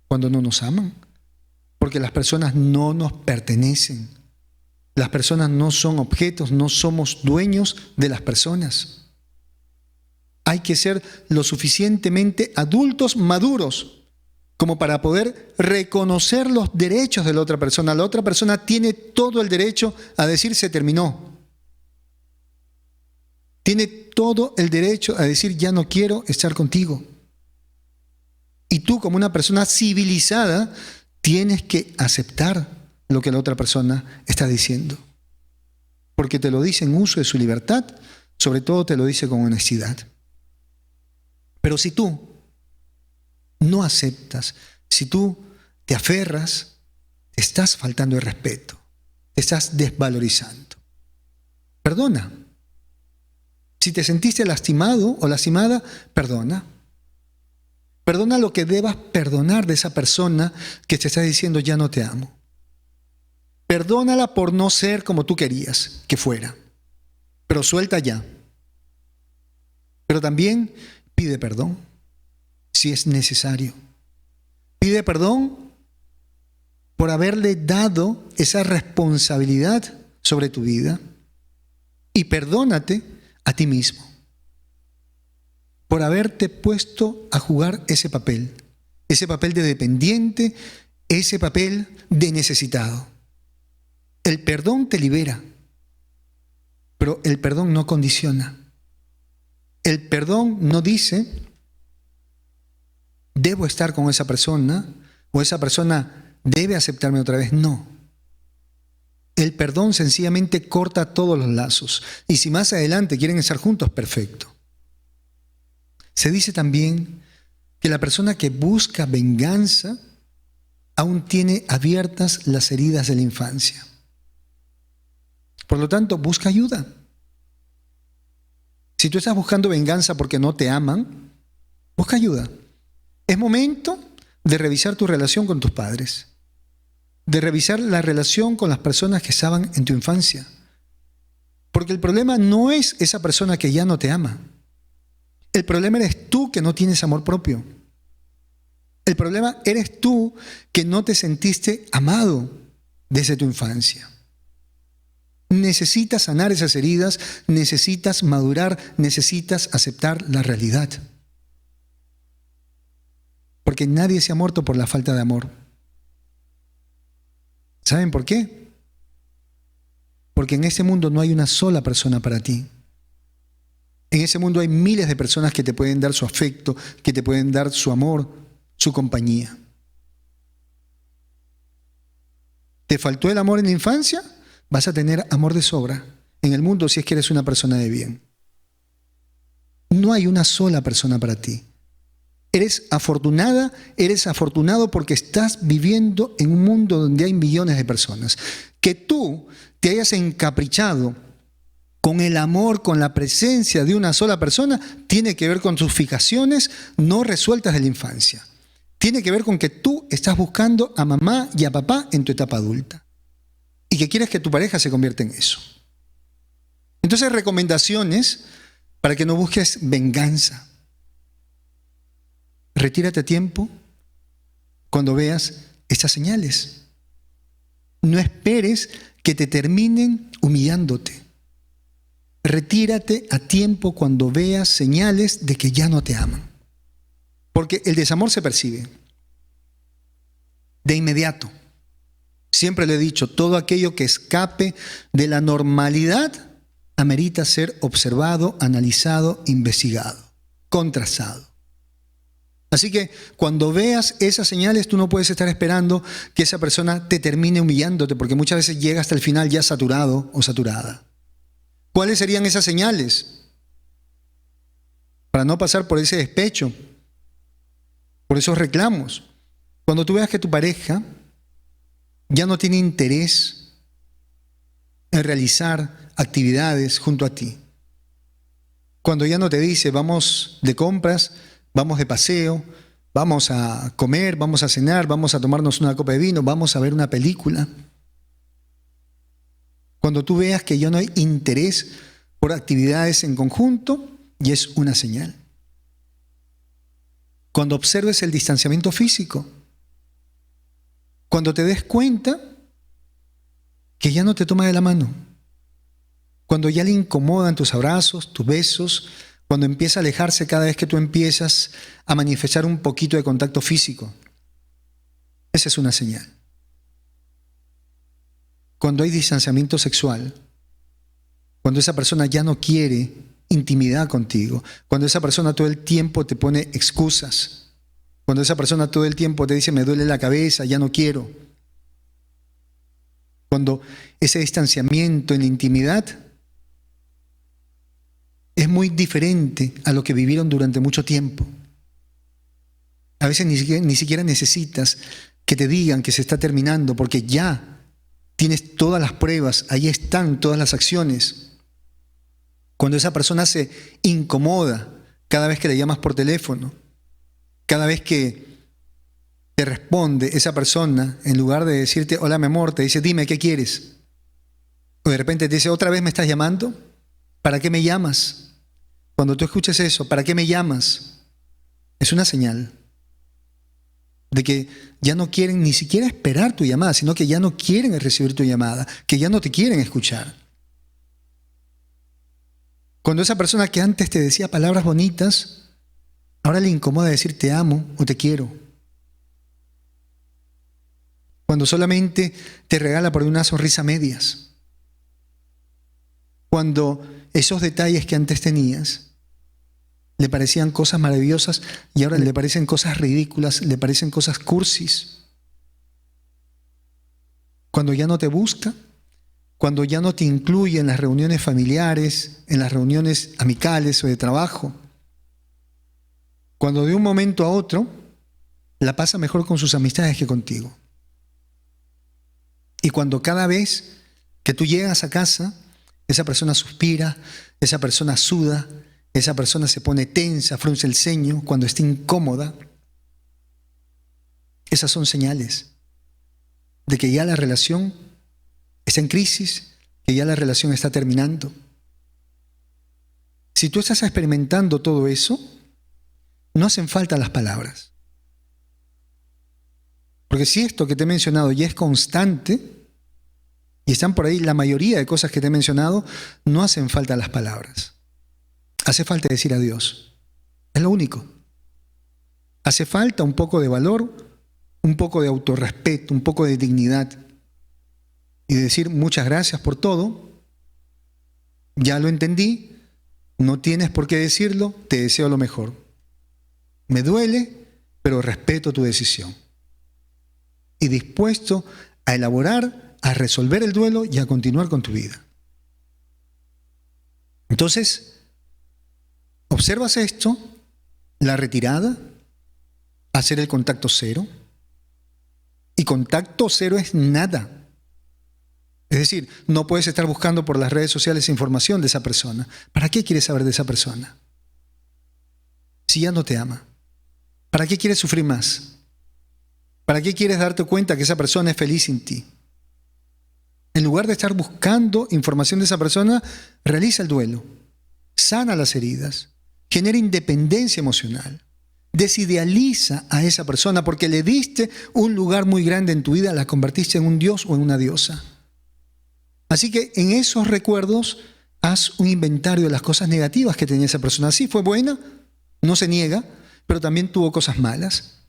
cuando no nos aman? Porque las personas no nos pertenecen. Las personas no son objetos, no somos dueños de las personas. Hay que ser lo suficientemente adultos, maduros, como para poder reconocer los derechos de la otra persona. La otra persona tiene todo el derecho a decir se terminó. Tiene todo el derecho a decir ya no quiero estar contigo. Y tú, como una persona civilizada, tienes que aceptar lo que la otra persona está diciendo. Porque te lo dice en uso de su libertad, sobre todo te lo dice con honestidad. Pero si tú no aceptas, si tú te aferras, te estás faltando el respeto, te estás desvalorizando. Perdona. Si te sentiste lastimado o lastimada, perdona. Perdona lo que debas perdonar de esa persona que te está diciendo ya no te amo. Perdónala por no ser como tú querías que fuera, pero suelta ya. Pero también pide perdón si es necesario. Pide perdón por haberle dado esa responsabilidad sobre tu vida y perdónate a ti mismo por haberte puesto a jugar ese papel de dependiente, ese papel de necesitado. El perdón te libera, pero el perdón no condiciona. El perdón no dice, debo estar con esa persona o esa persona debe aceptarme otra vez. No. El perdón sencillamente corta todos los lazos. Y si más adelante quieren estar juntos, perfecto. Se dice también que la persona que busca venganza aún tiene abiertas las heridas de la infancia. Por lo tanto, busca ayuda. Si tú estás buscando venganza porque no te aman, busca ayuda. Es momento de revisar tu relación con tus padres, de revisar la relación con las personas que estaban en tu infancia. Porque el problema no es esa persona que ya no te ama. El problema eres tú que no tienes amor propio. El problema eres tú que no te sentiste amado desde tu infancia. Necesitas sanar esas heridas, necesitas madurar, necesitas aceptar la realidad. Porque nadie se ha muerto por la falta de amor. ¿Saben por qué? Porque en este mundo no hay una sola persona para ti. En ese mundo hay miles de personas que te pueden dar su afecto, que te pueden dar su amor, su compañía. ¿Te faltó el amor en la infancia? Vas a tener amor de sobra en el mundo si es que eres una persona de bien. No hay una sola persona para ti. Eres afortunada, eres afortunado porque estás viviendo en un mundo donde hay millones de personas. Que tú te hayas encaprichado con el amor, con la presencia de una sola persona, tiene que ver con tus fijaciones no resueltas de la infancia. Tiene que ver con que tú estás buscando a mamá y a papá en tu etapa adulta. Y que quieres que tu pareja se convierta en eso. Entonces, recomendaciones para que no busques venganza. retírate a tiempo cuando veas estas señales. No esperes que te terminen humillándote. Retírate a tiempo cuando veas señales de que ya no te aman. Porque el desamor se percibe de inmediato. Siempre le he dicho, todo aquello que escape de la normalidad amerita ser observado, analizado, investigado, contrastado. Así que cuando veas esas señales, tú no puedes estar esperando que esa persona te termine humillándote, porque muchas veces llega hasta el final ya saturado o saturada. ¿Cuáles serían esas señales? Para no pasar por ese despecho, por esos reclamos. Cuando tú veas que tu pareja ya no tiene interés en realizar actividades junto a ti. Cuando ya no te dice, vamos de compras, vamos de paseo, vamos a comer, vamos a cenar, vamos a tomarnos una copa de vino, vamos a ver una película. Cuando tú veas que ya no hay interés por actividades en conjunto, y es una señal. Cuando observes el distanciamiento físico, cuando te des cuenta que ya no te toma de la mano, cuando ya le incomodan tus abrazos, tus besos, cuando empieza a alejarse cada vez que tú empiezas a manifestar un poquito de contacto físico. Esa es una señal. Cuando hay distanciamiento sexual, cuando esa persona ya no quiere intimidad contigo, cuando esa persona todo el tiempo te pone excusas, cuando esa persona todo el tiempo te dice me duele la cabeza, ya no quiero. Cuando ese distanciamiento en la intimidad es muy diferente a lo que vivieron durante mucho tiempo. A veces ni siquiera necesitas que te digan que se está terminando, porque ya tienes todas las pruebas, ahí están todas las acciones. Cuando esa persona se incomoda cada vez que le llamas por teléfono, cada vez que te responde esa persona, en lugar de decirte, hola mi amor, te dice, dime, ¿qué quieres? O de repente te dice, ¿otra vez me estás llamando? ¿Para qué me llamas? Cuando tú escuches eso, ¿para qué me llamas? Es una señal de que ya no quieren ni siquiera esperar tu llamada, sino que ya no quieren recibir tu llamada, que ya no te quieren escuchar. Cuando esa persona que antes te decía palabras bonitas, ahora le incomoda decir te amo o te quiero. Cuando solamente te regala por una sonrisa a medias. Cuando esos detalles que antes tenías le parecían cosas maravillosas y ahora le parecen cosas ridículas, le parecen cosas cursis. Cuando ya no te busca, cuando ya no te incluye en las reuniones familiares, en las reuniones amicales o de trabajo. Cuando de un momento a otro la pasa mejor con sus amistades que contigo. Y cuando cada vez que tú llegas a casa, esa persona suspira, esa persona suda, esa persona se pone tensa, frunce el ceño cuando está incómoda. Esas son señales de que ya la relación está en crisis, que ya la relación está terminando. Si tú estás experimentando todo eso, no hacen falta las palabras. Porque si esto que te he mencionado ya es constante, y están por ahí la mayoría de cosas que te he mencionado, no hacen falta las palabras. Hace falta decir adiós. Es lo único. Hace falta un poco de valor, un poco de autorrespeto, un poco de dignidad. Y decir muchas gracias por todo. Ya lo entendí. No tienes por qué decirlo. Te deseo lo mejor. Me duele, pero respeto tu decisión. Y dispuesto a elaborar, a resolver el duelo y a continuar con tu vida. Entonces, observas esto, la retirada, hacer el contacto cero. Y contacto cero es nada. Es decir, no puedes estar buscando por las redes sociales información de esa persona. ¿Para qué quieres saber de esa persona? Si ya no te ama. ¿Para qué quieres sufrir más? ¿Para qué quieres darte cuenta que esa persona es feliz sin ti? En lugar de estar buscando información de esa persona, realiza el duelo, sana las heridas, genera independencia emocional, Desidealiza a esa persona porque le diste un lugar muy grande en tu vida, la convertiste en un dios o en una diosa. Así que en esos recuerdos haz un inventario de las cosas negativas que tenía esa persona. Sí, fue buena, no se niega, pero también tuvo cosas malas.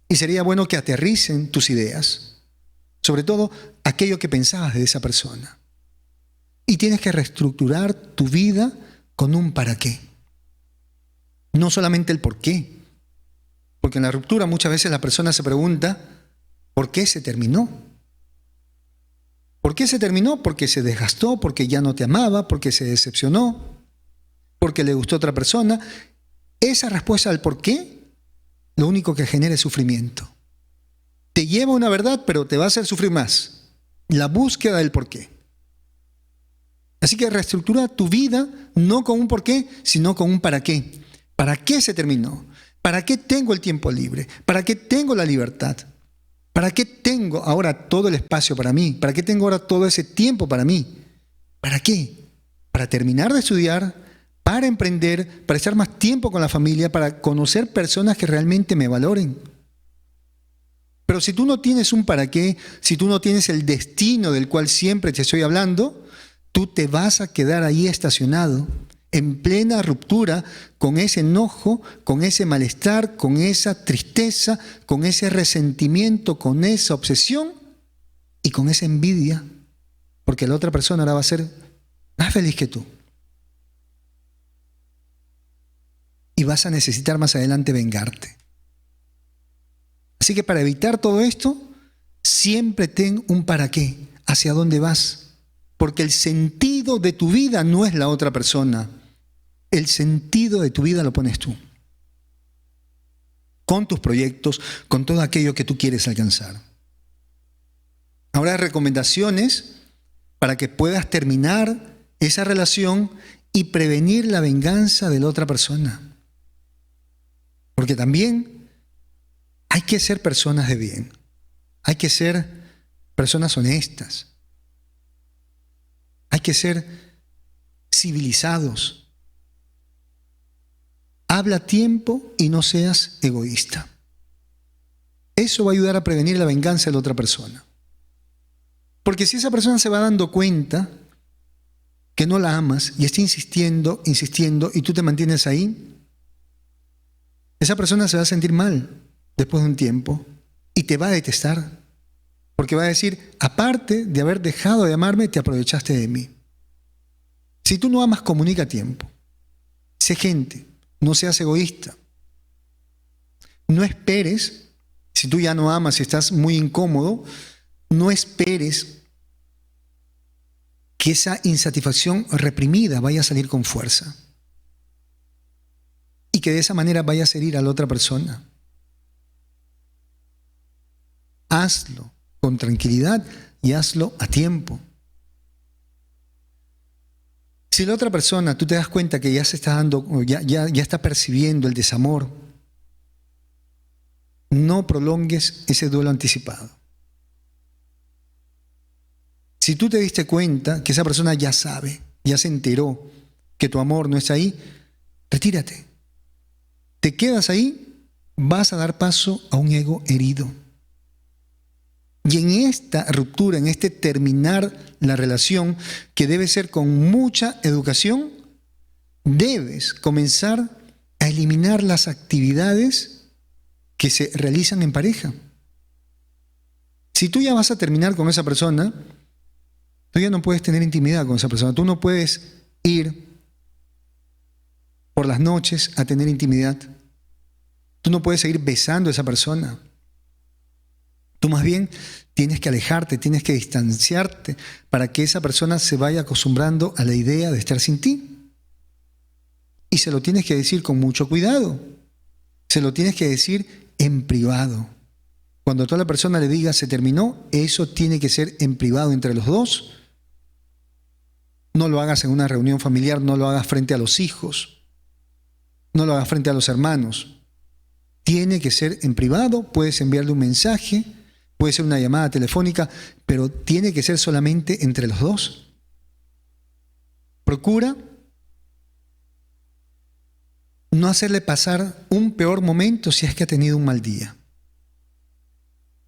Y sería bueno que aterricen tus ideas, sobre todo aquello que pensabas de esa persona. Y tienes que reestructurar tu vida con un para qué. No solamente el por qué. Porque en la ruptura muchas veces la persona se pregunta, ¿por qué se terminó? ¿Por qué se terminó? Porque se desgastó, porque ya no te amaba, porque se decepcionó, porque le gustó a otra persona. Esa respuesta al por qué, lo único que genera es sufrimiento. Te lleva a una verdad, pero te va a hacer sufrir más. La búsqueda del por qué. Así que reestructura tu vida no con un por qué, sino con un para qué. ¿Para qué se terminó? ¿Para qué tengo el tiempo libre? ¿Para qué tengo la libertad? ¿Para qué tengo ahora todo el espacio para mí? ¿Para qué tengo ahora todo ese tiempo para mí? ¿Para qué? Para terminar de estudiar, para emprender, para estar más tiempo con la familia, para conocer personas que realmente me valoren. Pero si tú no tienes un para qué, si tú no tienes el destino del cual siempre te estoy hablando, tú te vas a quedar ahí estacionado, en plena ruptura, con ese enojo, con ese malestar, con esa tristeza, con ese resentimiento, con esa obsesión y con esa envidia, porque la otra persona ahora va a ser más feliz que tú. Y vas a necesitar más adelante vengarte. Así que para evitar todo esto, siempre ten un para qué, hacia dónde vas. Porque el sentido de tu vida no es la otra persona. El sentido de tu vida lo pones tú. Con tus proyectos, con todo aquello que tú quieres alcanzar. Ahora, recomendaciones para que puedas terminar esa relación y prevenir la venganza de la otra persona. Porque también hay que ser personas de bien. Hay que ser personas honestas. Hay que ser civilizados. Habla a tiempo y no seas egoísta. Eso va a ayudar a prevenir la venganza de la otra persona. Porque si esa persona se va dando cuenta que no la amas y está insistiendo, y tú te mantienes ahí, esa persona se va a sentir mal después de un tiempo y te va a detestar. Porque va a decir, aparte de haber dejado de amarme, te aprovechaste de mí. Si tú no amas, comunica a tiempo. Sé gente, no seas egoísta. No esperes, si tú ya no amas y estás muy incómodo, no esperes que esa insatisfacción reprimida vaya a salir con fuerza. Y que de esa manera vayas a herir a la otra persona. Hazlo con tranquilidad y hazlo a tiempo. Si la otra persona, tú te das cuenta que ya se está dando, ya está percibiendo el desamor, no prolongues ese duelo anticipado. Si tú te diste cuenta que esa persona ya sabe, ya se enteró que tu amor no está ahí, retírate. Te quedas ahí, vas a dar paso a un ego herido. Y en esta ruptura, en este terminar la relación, que debe ser con mucha educación, debes comenzar a eliminar las actividades que se realizan en pareja. Si tú ya vas a terminar con esa persona, tú ya no puedes tener intimidad con esa persona. Tú no puedes ir por las noches a tener intimidad. Tú no puedes seguir besando a esa persona. Tú más bien tienes que alejarte, tienes que distanciarte para que esa persona se vaya acostumbrando a la idea de estar sin ti. Y se lo tienes que decir con mucho cuidado. Se lo tienes que decir en privado. Cuando toda la persona le diga se terminó, eso tiene que ser en privado entre los dos. No lo hagas en una reunión familiar, no lo hagas frente a los hijos, no lo hagas frente a los hermanos. Tiene que ser en privado, puedes enviarle un mensaje, puede ser una llamada telefónica, pero tiene que ser solamente entre los dos. Procura no hacerle pasar un peor momento si es que ha tenido un mal día.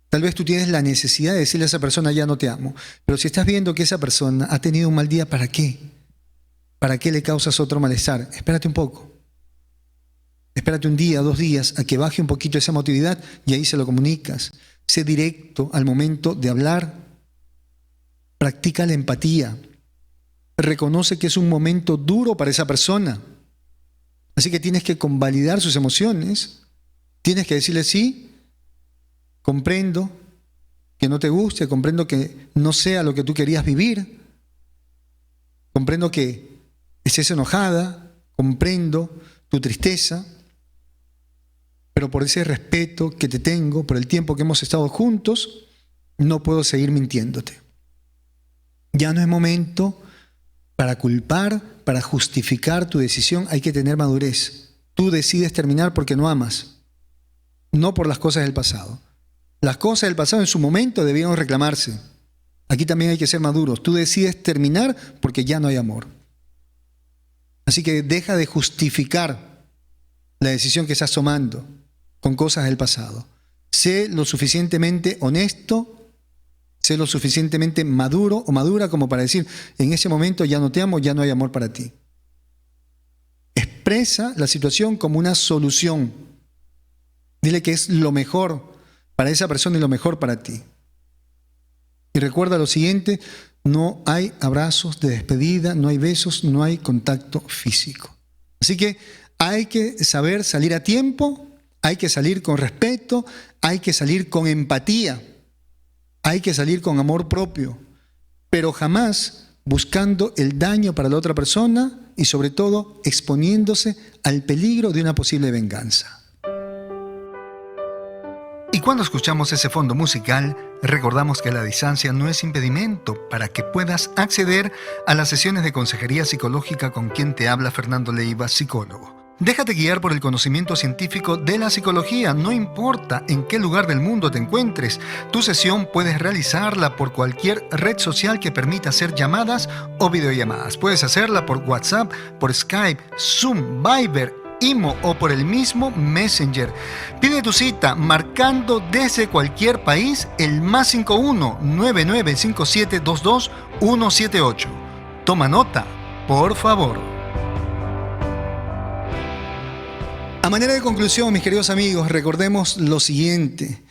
Tal vez tú tienes la necesidad de decirle a esa persona, ya no te amo. Pero si estás viendo que esa persona ha tenido un mal día, ¿para qué? ¿Para qué le causas otro malestar? Espérate un poco. Espérate un día, 2 días, a que baje un poquito esa emotividad y ahí se lo comunicas. Sé directo al momento de hablar. Practica la empatía. Reconoce que es un momento duro para esa persona. Así que tienes que convalidar sus emociones. Tienes que decirle sí. Comprendo que no te guste, comprendo que no sea lo que tú querías vivir, comprendo que estés enojada, comprendo tu tristeza, pero por ese respeto que te tengo, por el tiempo que hemos estado juntos, no puedo seguir mintiéndote. Ya no es momento para culpar, para justificar tu decisión, hay que tener madurez. Tú decides terminar porque no amas, no por las cosas del pasado. Las cosas del pasado en su momento debieron reclamarse. Aquí también hay que ser maduros. Tú decides terminar porque ya no hay amor. Así que deja de justificar la decisión que estás tomando con cosas del pasado. Sé lo suficientemente honesto, sé lo suficientemente maduro o madura como para decir, en ese momento ya no te amo, ya no hay amor para ti. Expresa la situación como una solución. Dile que es lo mejor para esa persona y lo mejor para ti. Y recuerda lo siguiente, no hay abrazos de despedida, no hay besos, no hay contacto físico. Así que hay que saber salir a tiempo, hay que salir con respeto, hay que salir con empatía, hay que salir con amor propio, pero jamás buscando el daño para la otra persona y sobre todo exponiéndose al peligro de una posible venganza. Y cuando escuchamos ese fondo musical, recordamos que la distancia no es impedimento para que puedas acceder a las sesiones de consejería psicológica con quien te habla Fernando Leiva, psicólogo. Déjate guiar por el conocimiento científico de la psicología, no importa en qué lugar del mundo te encuentres. Tu sesión puedes realizarla por cualquier red social que permita hacer llamadas o videollamadas. Puedes hacerla por WhatsApp, por Skype, Zoom, Viber, Imo o por el mismo Messenger. Pide tu cita marcando desde cualquier país el +51 995722 178. Toma nota, por favor. A manera de conclusión, mis queridos amigos, recordemos lo siguiente,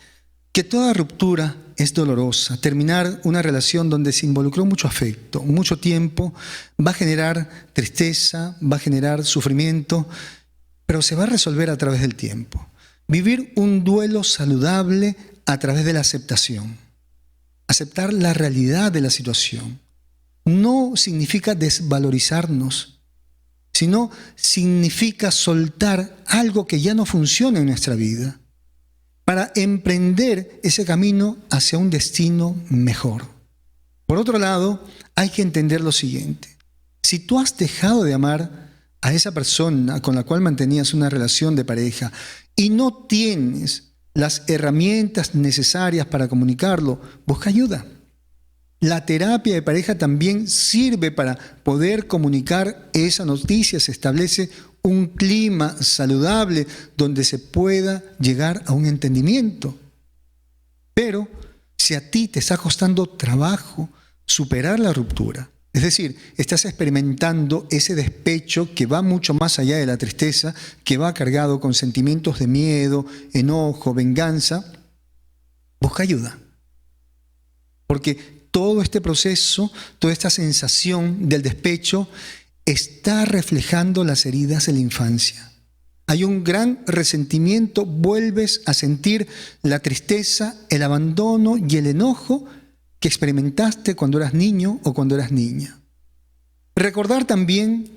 que toda ruptura es dolorosa. Terminar una relación donde se involucró mucho afecto, mucho tiempo, va a generar tristeza, va a generar sufrimiento, pero se va a resolver a través del tiempo. Vivir un duelo saludable a través de la aceptación. Aceptar la realidad de la situación. No significa desvalorizarnos, sino significa soltar algo que ya no funciona en nuestra vida para emprender ese camino hacia un destino mejor. Por otro lado, hay que entender lo siguiente. Si tú has dejado de amar a esa persona con la cual mantenías una relación de pareja y no tienes las herramientas necesarias para comunicarlo, busca ayuda. La terapia de pareja también sirve para poder comunicar esa noticia. Se establece un clima saludable donde se pueda llegar a un entendimiento. Pero si a ti te está costando trabajo superar la ruptura, es decir, estás experimentando ese despecho que va mucho más allá de la tristeza, que va cargado con sentimientos de miedo, enojo, venganza, busca ayuda. Porque todo este proceso, toda esta sensación del despecho está reflejando las heridas de la infancia. Hay un gran resentimiento, vuelves a sentir la tristeza, el abandono y el enojo que experimentaste cuando eras niño o cuando eras niña. Recordar también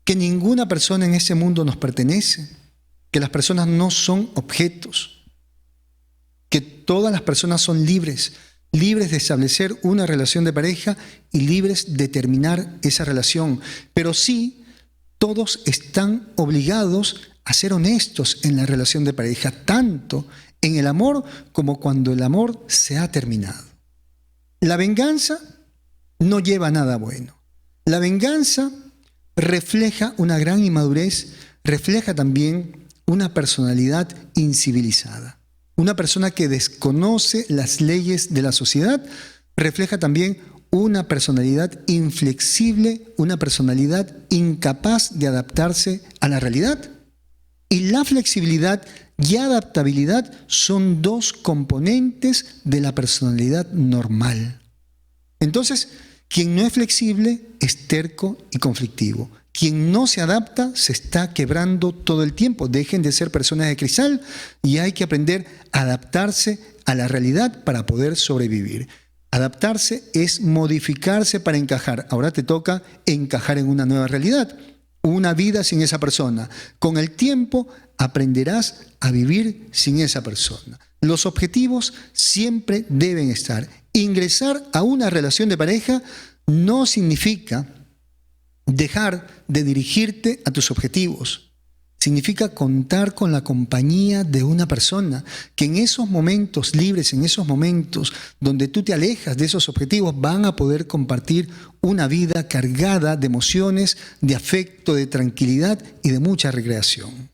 que ninguna persona en ese mundo nos pertenece, que las personas no son objetos, que todas las personas son libres de establecer una relación de pareja y libres de terminar esa relación. Pero sí, todos están obligados a ser honestos en la relación de pareja, tanto en el amor como cuando el amor se ha terminado. La venganza no lleva a nada bueno. La venganza refleja una gran inmadurez refleja también una personalidad incivilizada. Una persona que desconoce las leyes de la sociedad refleja también una personalidad inflexible, una personalidad incapaz de adaptarse a la realidad. Y la flexibilidad y adaptabilidad son dos componentes de la personalidad normal. Entonces, quien no es flexible es terco y conflictivo. Quien no se adapta se está quebrando todo el tiempo. Dejen de ser personas de cristal y hay que aprender a adaptarse a la realidad para poder sobrevivir. Adaptarse es modificarse para encajar. Ahora te toca encajar en una nueva realidad, una vida sin esa persona. Con el tiempo aprenderás a vivir sin esa persona. Los objetivos siempre deben estar. Ingresar a una relación de pareja no significa dejar de dirigirte a tus objetivos. Significa contar con la compañía de una persona que en esos momentos libres, en esos momentos donde tú te alejas de esos objetivos, van a poder compartir una vida cargada de emociones, de afecto, de tranquilidad y de mucha recreación.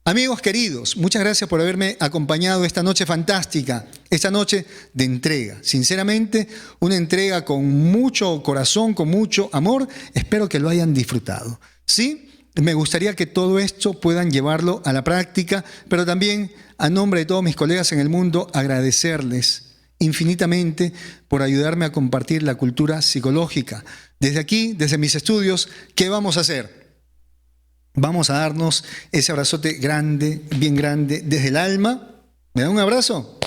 Amigos queridos, muchas gracias por haberme acompañado esta noche fantástica, esta noche de entrega. Sinceramente, una entrega con mucho corazón, con mucho amor. Espero que lo hayan disfrutado. ¿Sí? Me gustaría que todo esto puedan llevarlo a la práctica, pero también a nombre de todos mis colegas en el mundo, agradecerles infinitamente por ayudarme a compartir la cultura psicológica. Desde aquí, desde mis estudios, ¿qué vamos a hacer? Vamos a darnos ese abrazote grande, bien grande, desde el alma. ¿Me dan un abrazo?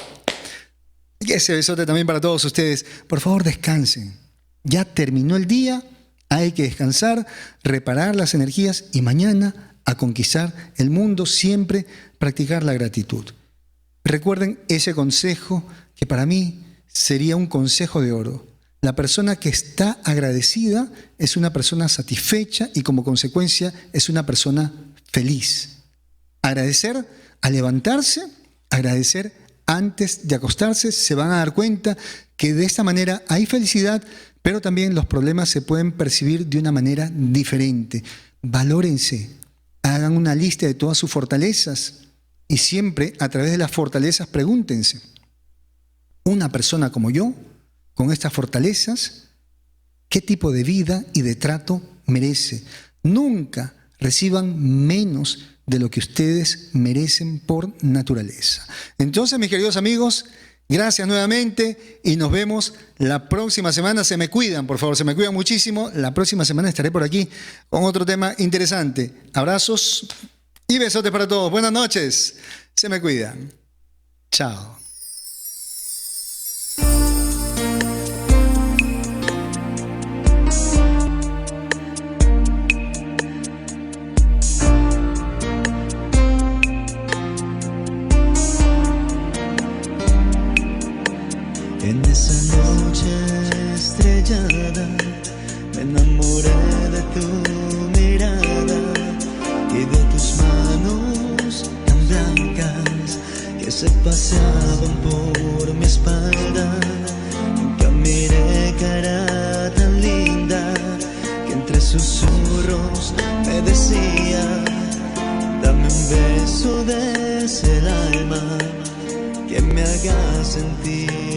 Y ese besote también para todos ustedes. Por favor, descansen. Ya terminó el día, hay que descansar, reparar las energías y mañana a conquistar el mundo, siempre practicar la gratitud. Recuerden ese consejo que para mí sería un consejo de oro. La persona que está agradecida es una persona satisfecha y como consecuencia es una persona feliz. Agradecer al levantarse, agradecer antes de acostarse, se van a dar cuenta que de esta manera hay felicidad, pero también los problemas se pueden percibir de una manera diferente. Valórense, hagan una lista de todas sus fortalezas y siempre a través de las fortalezas pregúntense, ¿una persona como yo, con estas fortalezas, qué tipo de vida y de trato merece? Nunca reciban menos de lo que ustedes merecen por naturaleza. Entonces, mis queridos amigos, gracias nuevamente y nos vemos la próxima semana. Se me cuidan, por favor, se me cuidan muchísimo. La próxima semana estaré por aquí con otro tema interesante. Abrazos y besotes para todos. Buenas noches. Se me cuidan. Chao. En esa noche estrellada me enamoré de tu mirada y de tus manos tan blancas que se paseaban por mi espalda. Nunca miré cara tan linda que entre susurros me decía: dame un beso desde el alma que me haga sentir